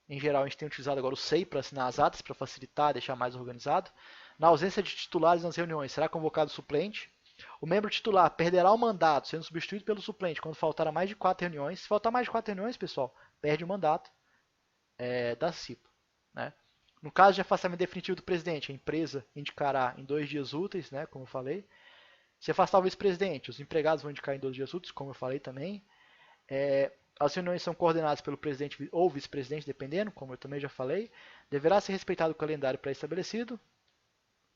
Em geral, a gente tem utilizado agora o SEI para assinar as atas, para facilitar, deixar mais organizado. Na ausência de titulares nas reuniões, será convocado o suplente. O membro titular perderá o mandato, sendo substituído pelo suplente quando faltar mais de 4 reuniões. Se faltar mais de 4 reuniões, pessoal, perde o mandato da CIPA. Né? No caso de afastamento definitivo do presidente, a empresa indicará em 2 dias úteis, né, como eu falei. Se afastar o vice-presidente, os empregados vão indicar em 2 dias úteis, como eu falei também. As reuniões são coordenadas pelo presidente ou vice-presidente, dependendo, como eu também já falei. Deverá ser respeitado o calendário pré-estabelecido.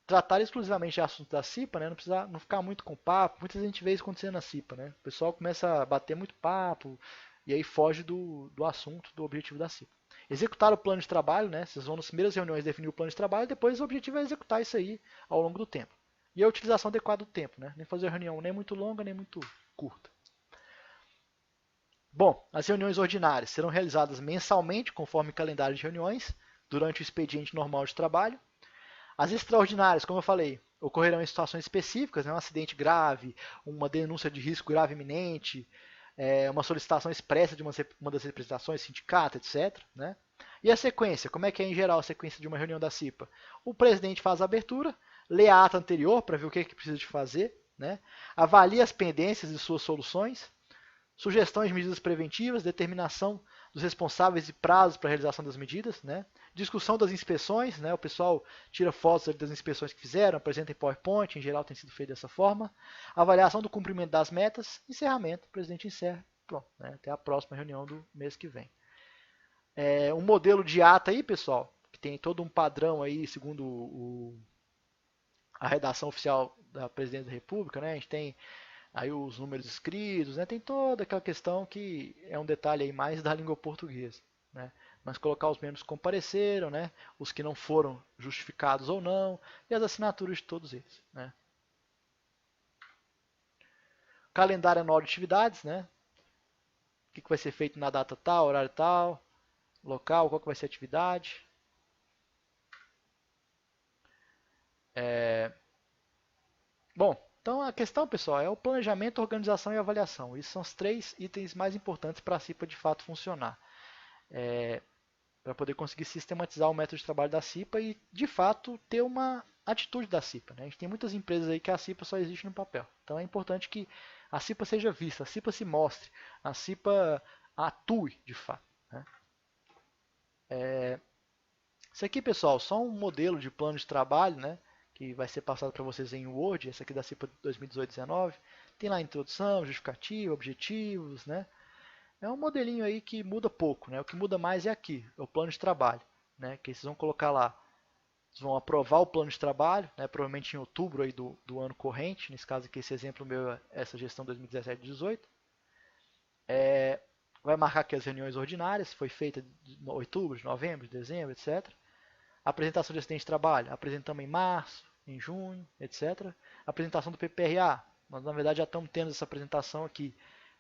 Tratar exclusivamente de assuntos da CIPA, né? Não ficar muito com papo. Muitas vezes a gente vê isso acontecendo na CIPA. Né? O pessoal começa a bater muito papo e aí foge do assunto, do objetivo da CIPA. Executar o plano de trabalho, né? Vocês vão nas primeiras reuniões definir o plano de trabalho e depois o objetivo é executar isso aí ao longo do tempo. E a utilização adequada do tempo, né? Nem fazer reunião nem muito longa, nem muito curta. Bom, as reuniões ordinárias serão realizadas mensalmente, conforme o calendário de reuniões, durante o expediente normal de trabalho. As extraordinárias, como eu falei, ocorrerão em situações específicas, né? Um acidente grave, uma denúncia de risco grave iminente, uma solicitação expressa de uma das representações, sindicato, etc. Né? E a sequência, como é que é em geral a sequência de uma reunião da CIPA? O presidente faz a abertura, lê a ata anterior para ver o que precisa de fazer, né? Avalia as pendências e suas soluções, sugestões de medidas preventivas, determinação dos responsáveis e prazos para a realização das medidas, né? Discussão das inspeções, né? O pessoal tira fotos das inspeções que fizeram, apresenta em PowerPoint, em geral tem sido feito dessa forma. Avaliação do cumprimento das metas, encerramento, o presidente encerra, pronto, né? Até a próxima reunião do mês que vem. Um modelo de ata aí, pessoal, que tem todo um padrão aí, segundo a redação oficial da Presidência da República, né? A gente tem aí os números escritos, né? Tem toda aquela questão que é um detalhe aí mais da língua portuguesa, né? Mas colocar os membros que compareceram, né? Os que não foram justificados ou não, e as assinaturas de todos eles, né? Calendário anual de atividades, né? O que vai ser feito na data tal, horário tal, local, qual que vai ser a atividade. Bom, então a questão, pessoal, é o planejamento, organização e avaliação. Esses são os 3 itens mais importantes para a CIPA de fato funcionar. Para poder conseguir sistematizar o método de trabalho da CIPA e, de fato, ter uma atitude da CIPA. Né? A gente tem muitas empresas aí que a CIPA só existe no papel. Então é importante que a CIPA seja vista, a CIPA se mostre, a CIPA atue de fato. Né? Isso aqui, pessoal, só um modelo de plano de trabalho, né? Que vai ser passado para vocês em Word, essa aqui da CIPA 2018-19. Tem lá a introdução, justificativa, objetivos, né? É um modelinho aí que muda pouco, né? O que muda mais é aqui, é o plano de trabalho, né? Que vocês vão colocar lá, vocês vão aprovar o plano de trabalho, né? Provavelmente em outubro aí do ano corrente, nesse caso aqui, esse exemplo meu é essa gestão 2017-18. Vai marcar aqui as reuniões ordinárias, foi feita de outubro, de novembro, de dezembro, etc. Apresentação de acidente de trabalho, apresentamos em março, em junho, etc. Apresentação do PPRA, nós na verdade já estamos tendo essa apresentação aqui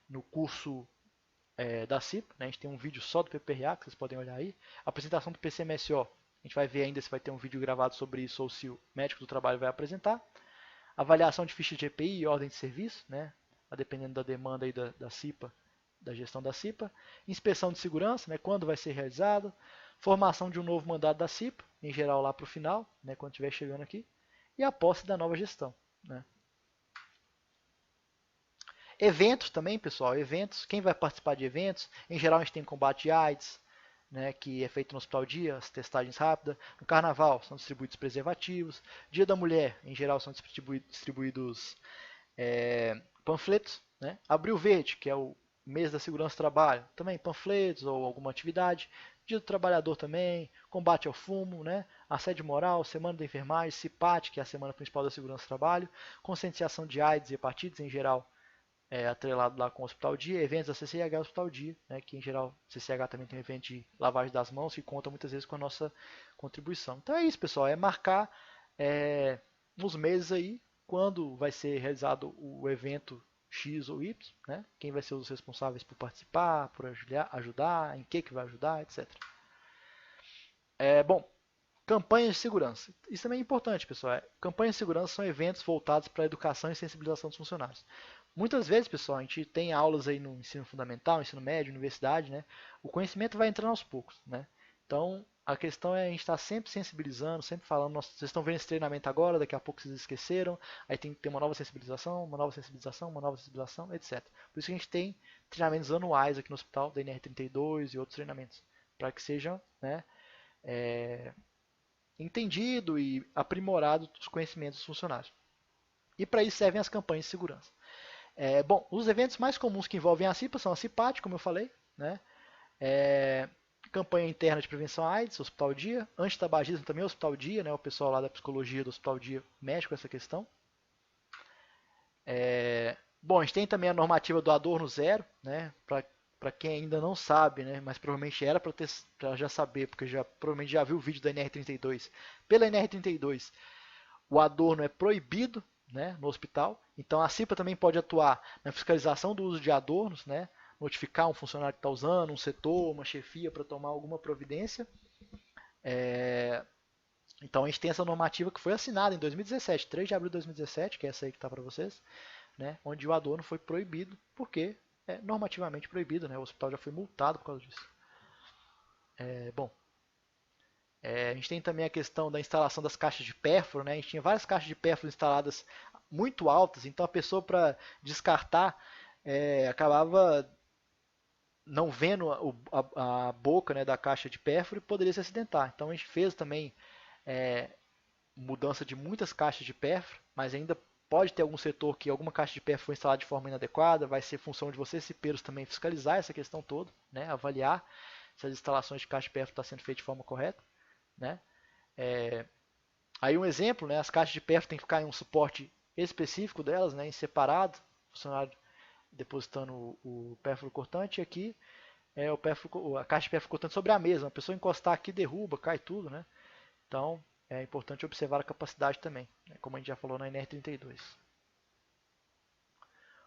no curso da CIPA, né? A gente tem um vídeo só do PPRA, que vocês podem olhar aí. Apresentação do PCMSO, a gente vai ver ainda se vai ter um vídeo gravado sobre isso ou se o médico do trabalho vai apresentar. Avaliação de ficha de EPI e ordem de serviço, né? Dependendo da demanda aí da CIPA, da gestão da CIPA. Inspeção de segurança, né? Quando vai ser realizado. Formação de um novo mandato da CIPA, em geral lá para o final, né? Quando estiver chegando aqui. E a posse da nova gestão, né? Eventos também, pessoal, eventos. Quem vai participar de eventos? Em geral a gente tem combate à AIDS, né, que é feito no Hospital Dia, as testagens rápidas. No Carnaval são distribuídos preservativos. Dia da Mulher, em geral, são distribuídos panfletos. Né? Abril Verde, que é o mês da segurança do trabalho, também panfletos ou alguma atividade. Dia do Trabalhador também, combate ao fumo, né? assédio moral, semana da enfermagem, CIPAT, que é a semana principal da segurança do trabalho, conscientização de AIDS e hepatites em geral, atrelado lá com o Hospital Dia, eventos da CCH Hospital Dia, né, que em geral a CCH também tem um evento de lavagem das mãos que conta muitas vezes com a nossa contribuição. Então é isso, pessoal, é marcar uns meses aí quando vai ser realizado o evento X ou Y, né, quem vai ser os responsáveis por participar, por ajudar, em que vai ajudar, etc. Bom, campanhas de segurança. Isso também é importante, pessoal. Campanhas de segurança são eventos voltados para a educação e sensibilização dos funcionários. Muitas vezes, pessoal, a gente tem aulas aí no ensino fundamental, ensino médio, universidade, né? O conhecimento vai entrando aos poucos, né? Então, a questão é a gente estar sempre sensibilizando, sempre falando, nossa, vocês estão vendo esse treinamento agora, daqui a pouco vocês esqueceram, aí tem que ter uma nova sensibilização, uma nova sensibilização, uma nova sensibilização, etc. Por isso que a gente tem treinamentos anuais aqui no hospital, da NR32 e outros treinamentos, para que sejam, né, entendido e aprimorado os conhecimentos dos funcionários. E para isso servem as campanhas de segurança. Bom, os eventos mais comuns que envolvem a CIPA são a CIPAT, como eu falei, né? Campanha interna de prevenção à AIDS, Hospital Dia, antitabagismo também, Hospital Dia, né? O pessoal lá da psicologia do Hospital Dia mexe com essa questão. Bom, a gente tem também a normativa do Adorno Zero, né? Para quem ainda não sabe, né? Mas provavelmente era para já saber, porque provavelmente já viu o vídeo da NR32. Pela NR32, o Adorno é proibido, né, no hospital. Então a CIPA também pode atuar na fiscalização do uso de adornos, né, notificar um funcionário que está usando, um setor, uma chefia para tomar alguma providência. Então a gente tem essa normativa que foi assinada em 2017, 3 de abril de 2017, que é essa aí que está para vocês, né, onde o adorno foi proibido, porque é normativamente proibido, né, o hospital já foi multado por causa disso. Bom, a gente tem também a questão da instalação das caixas de pérfuro, né? A gente tinha várias caixas de pérfuro instaladas muito altas, então a pessoa para descartar acabava não vendo a boca, né, da caixa de pérfuro e poderia se acidentar. Então a gente fez também mudança de muitas caixas de pérfuro, mas ainda pode ter algum setor que alguma caixa de pérfuro foi instalada de forma inadequada, vai ser função de vocês, cipeiros, também fiscalizar essa questão toda, né? Avaliar se as instalações de caixa de pérfuro estão sendo feitas de forma correta, né? Aí um exemplo, né, as caixas de pérfuro tem que ficar em um suporte específico delas, né, em separado, o funcionário depositando o pérfuro cortante, e aqui a caixa de pérfuro cortante sobre a mesa, a pessoa encostar aqui derruba, cai tudo, né? Então é importante observar a capacidade também, né, como a gente já falou na NR32.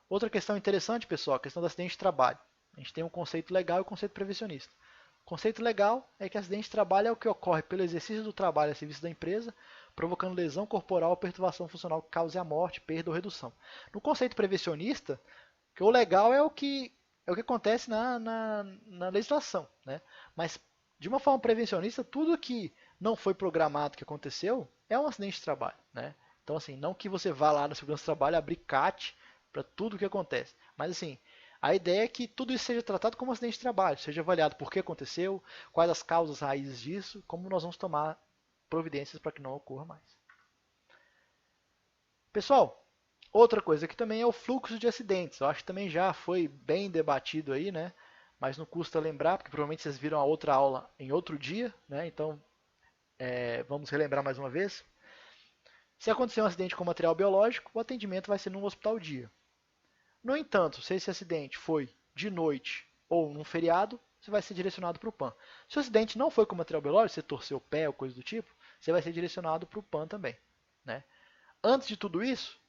Outra questão interessante, pessoal, a questão do acidente de trabalho. A gente tem um conceito legal e um conceito prevencionista. O conceito legal é que acidente de trabalho é o que ocorre pelo exercício do trabalho a serviço da empresa, provocando lesão corporal ou perturbação funcional que cause a morte, perda ou redução. No conceito prevencionista, que o legal é o que acontece na legislação, né? Mas de uma forma prevencionista, tudo que não foi programado que aconteceu é um acidente de trabalho, né? Então assim, não que você vá lá na segurança do trabalho abrir CAT para tudo o que acontece, mas assim, a ideia é que tudo isso seja tratado como um acidente de trabalho, seja avaliado por que aconteceu, quais as causas raízes disso, como nós vamos tomar providências para que não ocorra mais. Pessoal, outra coisa que também é o fluxo de acidentes. Eu acho que também já foi bem debatido aí, né? Mas não custa lembrar, porque provavelmente vocês viram a outra aula em outro dia, né? Então, vamos relembrar mais uma vez. Se acontecer um acidente com material biológico, o atendimento vai ser no hospital dia. No entanto, se esse acidente foi de noite ou num feriado, você vai ser direcionado para o PAN. Se o acidente não foi com material biológico, você torceu o pé ou coisa do tipo, você vai ser direcionado para o PAN também, né? Antes de tudo isso,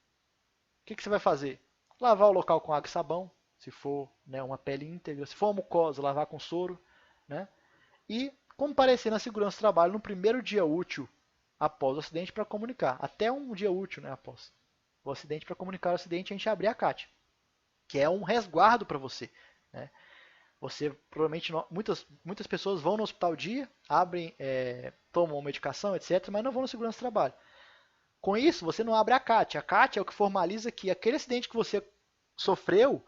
o que você vai fazer? Lavar o local com água e sabão, se for, né, uma pele íntegra. Se for uma mucosa, lavar com soro, né? E comparecer na segurança do trabalho no primeiro dia útil após o acidente para comunicar. Até um dia útil, né, após o acidente, para comunicar o acidente, a gente abrir a CAT, que é um resguardo para você, né? Você provavelmente muitas pessoas vão no hospital dia, abrem, tomam medicação, etc, mas não vão na segurança do trabalho. Com isso, você não abre a CAT. A CAT é o que formaliza que aquele acidente que você sofreu,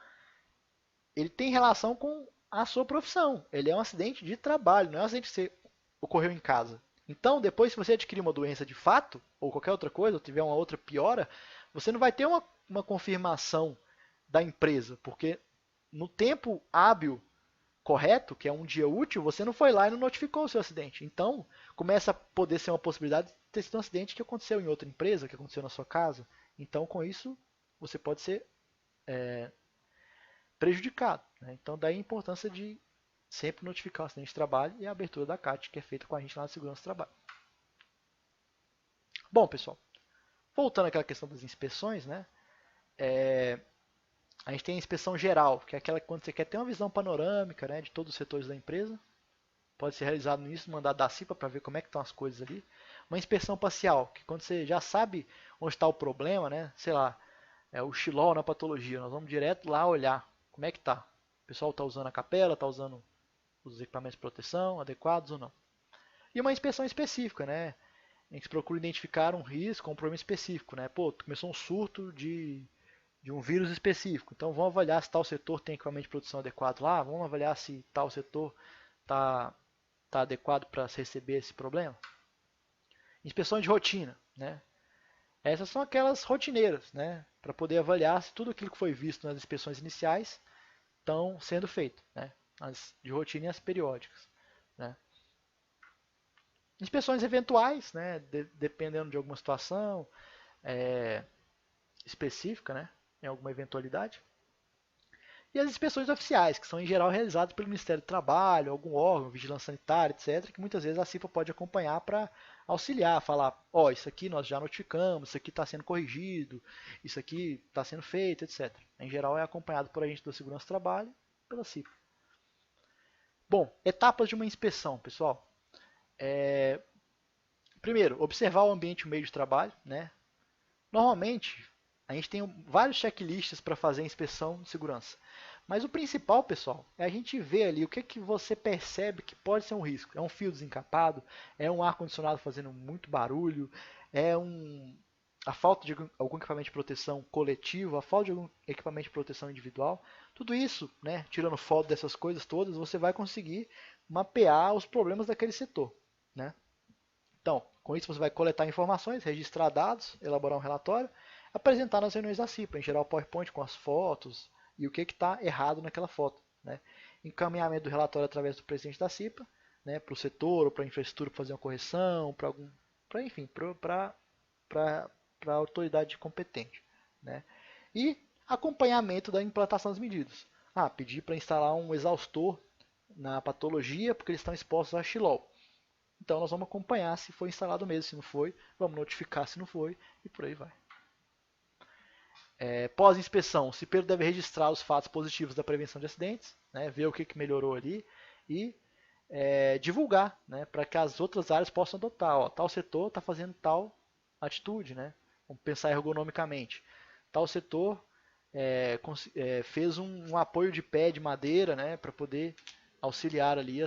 ele tem relação com a sua profissão. Ele é um acidente de trabalho, não é um acidente que você ocorreu em casa. Então, depois, se você adquirir uma doença de fato, ou qualquer outra coisa, ou tiver uma outra piora, você não vai ter uma confirmação da empresa, porque no tempo hábil correto, que é um dia útil, você não foi lá e não notificou o seu acidente. Então, começa a poder ser uma possibilidade de ter sido um acidente que aconteceu em outra empresa, que aconteceu na sua casa. Então, com isso, você pode ser prejudicado. Né? Então, daí a importância de sempre notificar o acidente de trabalho e a abertura da CAT, que é feita com a gente lá na segurança do trabalho. Bom, pessoal, voltando àquela questão das inspeções, né? A gente tem a inspeção geral, que é aquela que quando você quer ter uma visão panorâmica, né, de todos os setores da empresa. Pode ser realizado nisso, mandado da CIPA para ver como é que estão as coisas ali. Uma inspeção parcial, que quando você já sabe onde está o problema, né? Sei lá, é o xilol na patologia. Nós vamos direto lá olhar como é que está. O pessoal está usando a capela, está usando os equipamentos de proteção adequados ou não. E uma inspeção específica, né? A gente procura identificar um risco, um problema específico, né? Pô, começou um surto de um vírus específico. Então vamos avaliar se tal setor tem equipamento de produção adequado lá, vamos avaliar se tal setor está adequado para receber esse problema. Inspeções de rotina, né? Essas são aquelas rotineiras, né? Para poder avaliar se tudo aquilo que foi visto nas inspeções iniciais estão sendo feito, né? As de rotina e as periódicas, né? Inspeções eventuais, né? Dependendo de alguma situação específica, né? Em alguma eventualidade. E as inspeções oficiais, que são em geral realizadas pelo Ministério do Trabalho, algum órgão, vigilância sanitária, etc., que muitas vezes a CIPA pode acompanhar para auxiliar, falar, ó, isso aqui nós já notificamos, isso aqui está sendo corrigido, isso aqui está sendo feito, etc. Em geral é acompanhado por agente da segurança do trabalho pela CIPA. Bom, etapas de uma inspeção, pessoal. Primeiro, observar o ambiente e o meio de trabalho, né? Normalmente, a gente tem vários checklists para fazer a inspeção de segurança. Mas o principal, pessoal, é a gente ver ali o que, que você percebe que pode ser um risco. É um fio desencapado, é um ar-condicionado fazendo muito barulho, a falta de algum equipamento de proteção coletivo, a falta de algum equipamento de proteção individual. Tudo isso, né, tirando foto dessas coisas todas, você vai conseguir mapear os problemas daquele setor. Né? Então, com isso você vai coletar informações, registrar dados, elaborar um relatório, apresentar nas reuniões da CIPA, em geral PowerPoint com as fotos e o que está errado naquela foto. Né? Encaminhamento do relatório através do presidente da CIPA, né, para o setor ou para a infraestrutura para fazer uma correção, para a autoridade competente. Né? E acompanhamento da implantação das medidas. Pedir para instalar um exaustor na patologia porque eles estão expostos a xilol. Então nós vamos acompanhar se foi instalado mesmo, se não foi, vamos notificar se não foi e por aí vai. Pós-inspeção, o cipeiro deve registrar os fatos positivos da prevenção de acidentes, né, ver o que melhorou ali e divulgar, né, para que as outras áreas possam adotar. Ó, tal setor está fazendo tal atitude, né? Vamos pensar ergonomicamente. Tal setor fez um apoio de pé de madeira, né, para poder auxiliar ali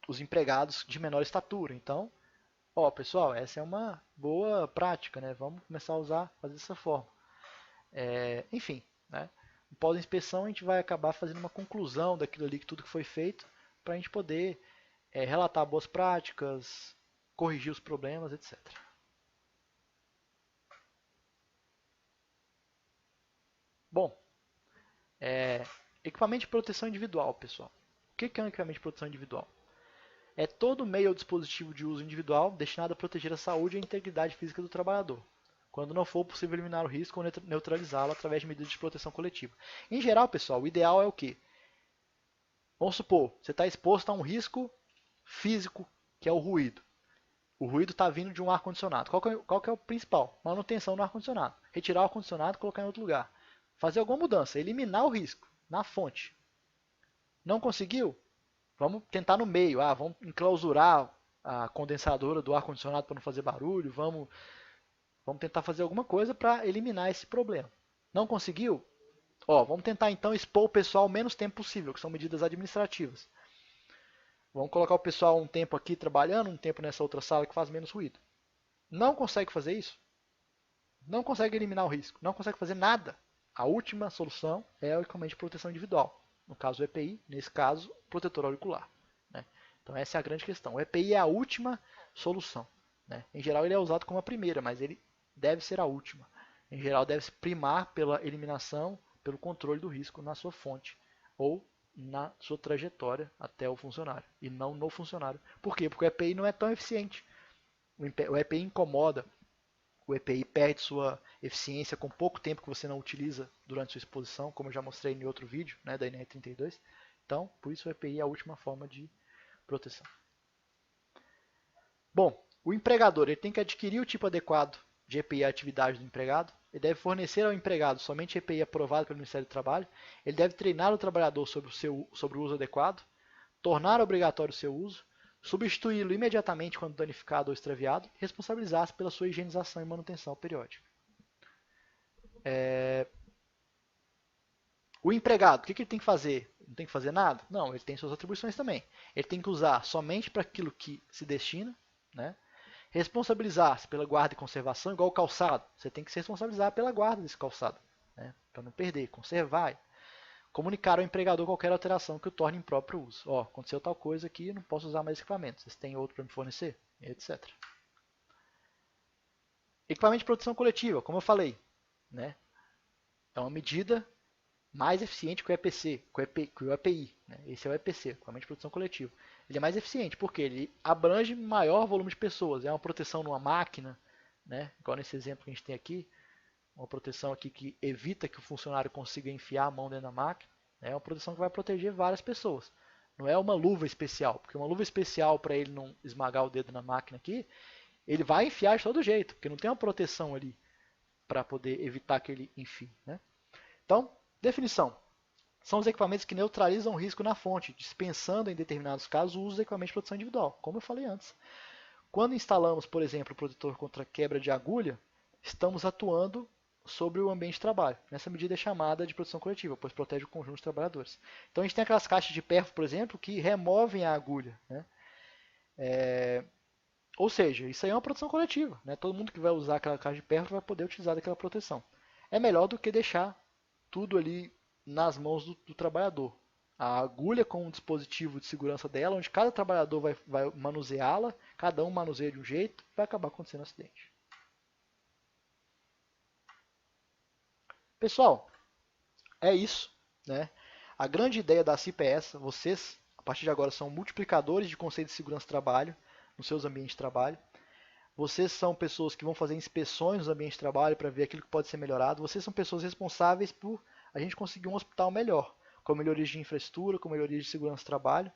os empregados de menor estatura. Então, pessoal, essa é uma boa prática, né? Vamos começar a usar, fazer dessa forma. Enfim, né? Pós-inspeção a gente vai acabar fazendo uma conclusão daquilo ali, tudo que foi feito, para a gente poder relatar boas práticas, corrigir os problemas, etc. Bom, equipamento de proteção individual, pessoal. O que é um equipamento de proteção individual? É todo meio ou dispositivo de uso individual destinado a proteger a saúde e a integridade física do trabalhador, quando não for possível eliminar o risco ou neutralizá-lo através de medidas de proteção coletiva. Em geral, pessoal, o ideal é o quê? Vamos supor, você está exposto a um risco físico, que é o ruído. O ruído está vindo de um ar-condicionado. Qual que é o principal? Manutenção do ar-condicionado. Retirar o ar-condicionado e colocar em outro lugar. Fazer alguma mudança, eliminar o risco na fonte. Não conseguiu? Vamos tentar no meio. Vamos enclausurar a condensadora do ar-condicionado para não fazer barulho. Vamos tentar fazer alguma coisa para eliminar esse problema. Não conseguiu? Vamos tentar então expor o pessoal o menos tempo possível, que são medidas administrativas. Vamos colocar o pessoal um tempo aqui trabalhando, um tempo nessa outra sala que faz menos ruído. Não consegue fazer isso? Não consegue eliminar o risco? Não consegue fazer nada? A última solução é o equipamento de proteção individual. No caso, o EPI, nesse caso, protetor auricular. Né? Então, essa é a grande questão. O EPI é a última solução. Né? Em geral, ele é usado como a primeira, mas ele deve ser a última. Em geral, deve se primar pela eliminação, pelo controle do risco na sua fonte ou na sua trajetória até o funcionário e não no funcionário. Por quê? Porque o EPI não é tão eficiente. O EPI incomoda, o EPI perde sua eficiência com pouco tempo que você não utiliza durante sua exposição, como eu já mostrei em outro vídeo, né, da NR32. Então, por isso o EPI é a última forma de proteção. Bom, o empregador ele tem que adquirir o tipo adequado de EPI à atividade do empregado. Ele deve fornecer ao empregado somente EPI aprovado pelo Ministério do Trabalho. Ele deve treinar o trabalhador sobre o uso adequado, tornar obrigatório o seu uso, substituí-lo imediatamente quando danificado ou extraviado e responsabilizar-se pela sua higienização e manutenção periódica. O empregado, o que ele tem que fazer? Não tem que fazer nada? Não, ele tem suas atribuições também. Ele tem que usar somente para aquilo que se destina, né? Responsabilizar-se pela guarda e conservação, igual o calçado. Você tem que se responsabilizar pela guarda desse calçado, né? Para não perder, conservar. Comunicar ao empregador qualquer alteração que o torne impróprio uso. Ó, aconteceu tal coisa aqui, não posso usar mais equipamento. Vocês têm outro para me fornecer? Etc. Equipamento de proteção coletiva, como eu falei, né? É uma medida mais eficiente que o EPC, que o EPI. Né? Esse é o EPC, equipamento de proteção coletiva. Ele é mais eficiente porque ele abrange maior volume de pessoas. É uma proteção numa máquina, né? Igual nesse exemplo que a gente tem aqui. Uma proteção aqui que evita que o funcionário consiga enfiar a mão dentro da máquina. É uma proteção que vai proteger várias pessoas. Não é uma luva especial, porque uma luva especial para ele não esmagar o dedo na máquina aqui, ele vai enfiar de todo jeito, porque não tem uma proteção ali para poder evitar que ele enfie. Né? Então, definição. São os equipamentos que neutralizam o risco na fonte, dispensando em determinados casos o uso de equipamentos de proteção individual, como eu falei antes. Quando instalamos, por exemplo, o protetor contra quebra de agulha, estamos atuando sobre o ambiente de trabalho. Nessa medida é chamada de proteção coletiva, pois protege o conjunto de trabalhadores. Então a gente tem aquelas caixas de perfo, por exemplo, que removem a agulha. Né? Ou seja, isso aí é uma proteção coletiva. Né? Todo mundo que vai usar aquela caixa de perfo vai poder utilizar daquela proteção. É melhor do que deixar tudo ali nas mãos do trabalhador. A agulha com um dispositivo de segurança dela, onde cada trabalhador vai manuseá-la, cada um manuseia de um jeito, vai acabar acontecendo um acidente. Pessoal, é isso. Né? A grande ideia da CIP é essa. Vocês, a partir de agora, são multiplicadores de conceito de segurança do trabalho nos seus ambientes de trabalho. Vocês são pessoas que vão fazer inspeções nos ambientes de trabalho para ver aquilo que pode ser melhorado. Vocês são pessoas responsáveis por a gente conseguir um hospital melhor, com melhorias de infraestrutura, com melhorias de segurança do trabalho.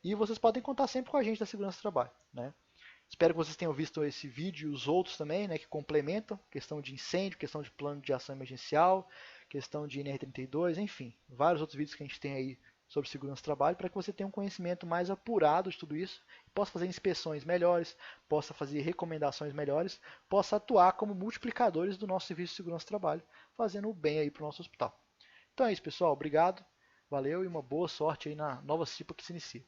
E vocês podem contar sempre com a gente da segurança do trabalho. Né? Espero que vocês tenham visto esse vídeo e os outros também, né, que complementam, questão de incêndio, questão de plano de ação emergencial, questão de NR32, enfim, vários outros vídeos que a gente tem aí sobre segurança do trabalho, para que você tenha um conhecimento mais apurado de tudo isso, possa fazer inspeções melhores, possa fazer recomendações melhores, possa atuar como multiplicadores do nosso serviço de segurança do trabalho, fazendo o bem aí para o nosso hospital. Então é isso, pessoal. Obrigado, valeu e uma boa sorte aí na nova CIPA que se inicia.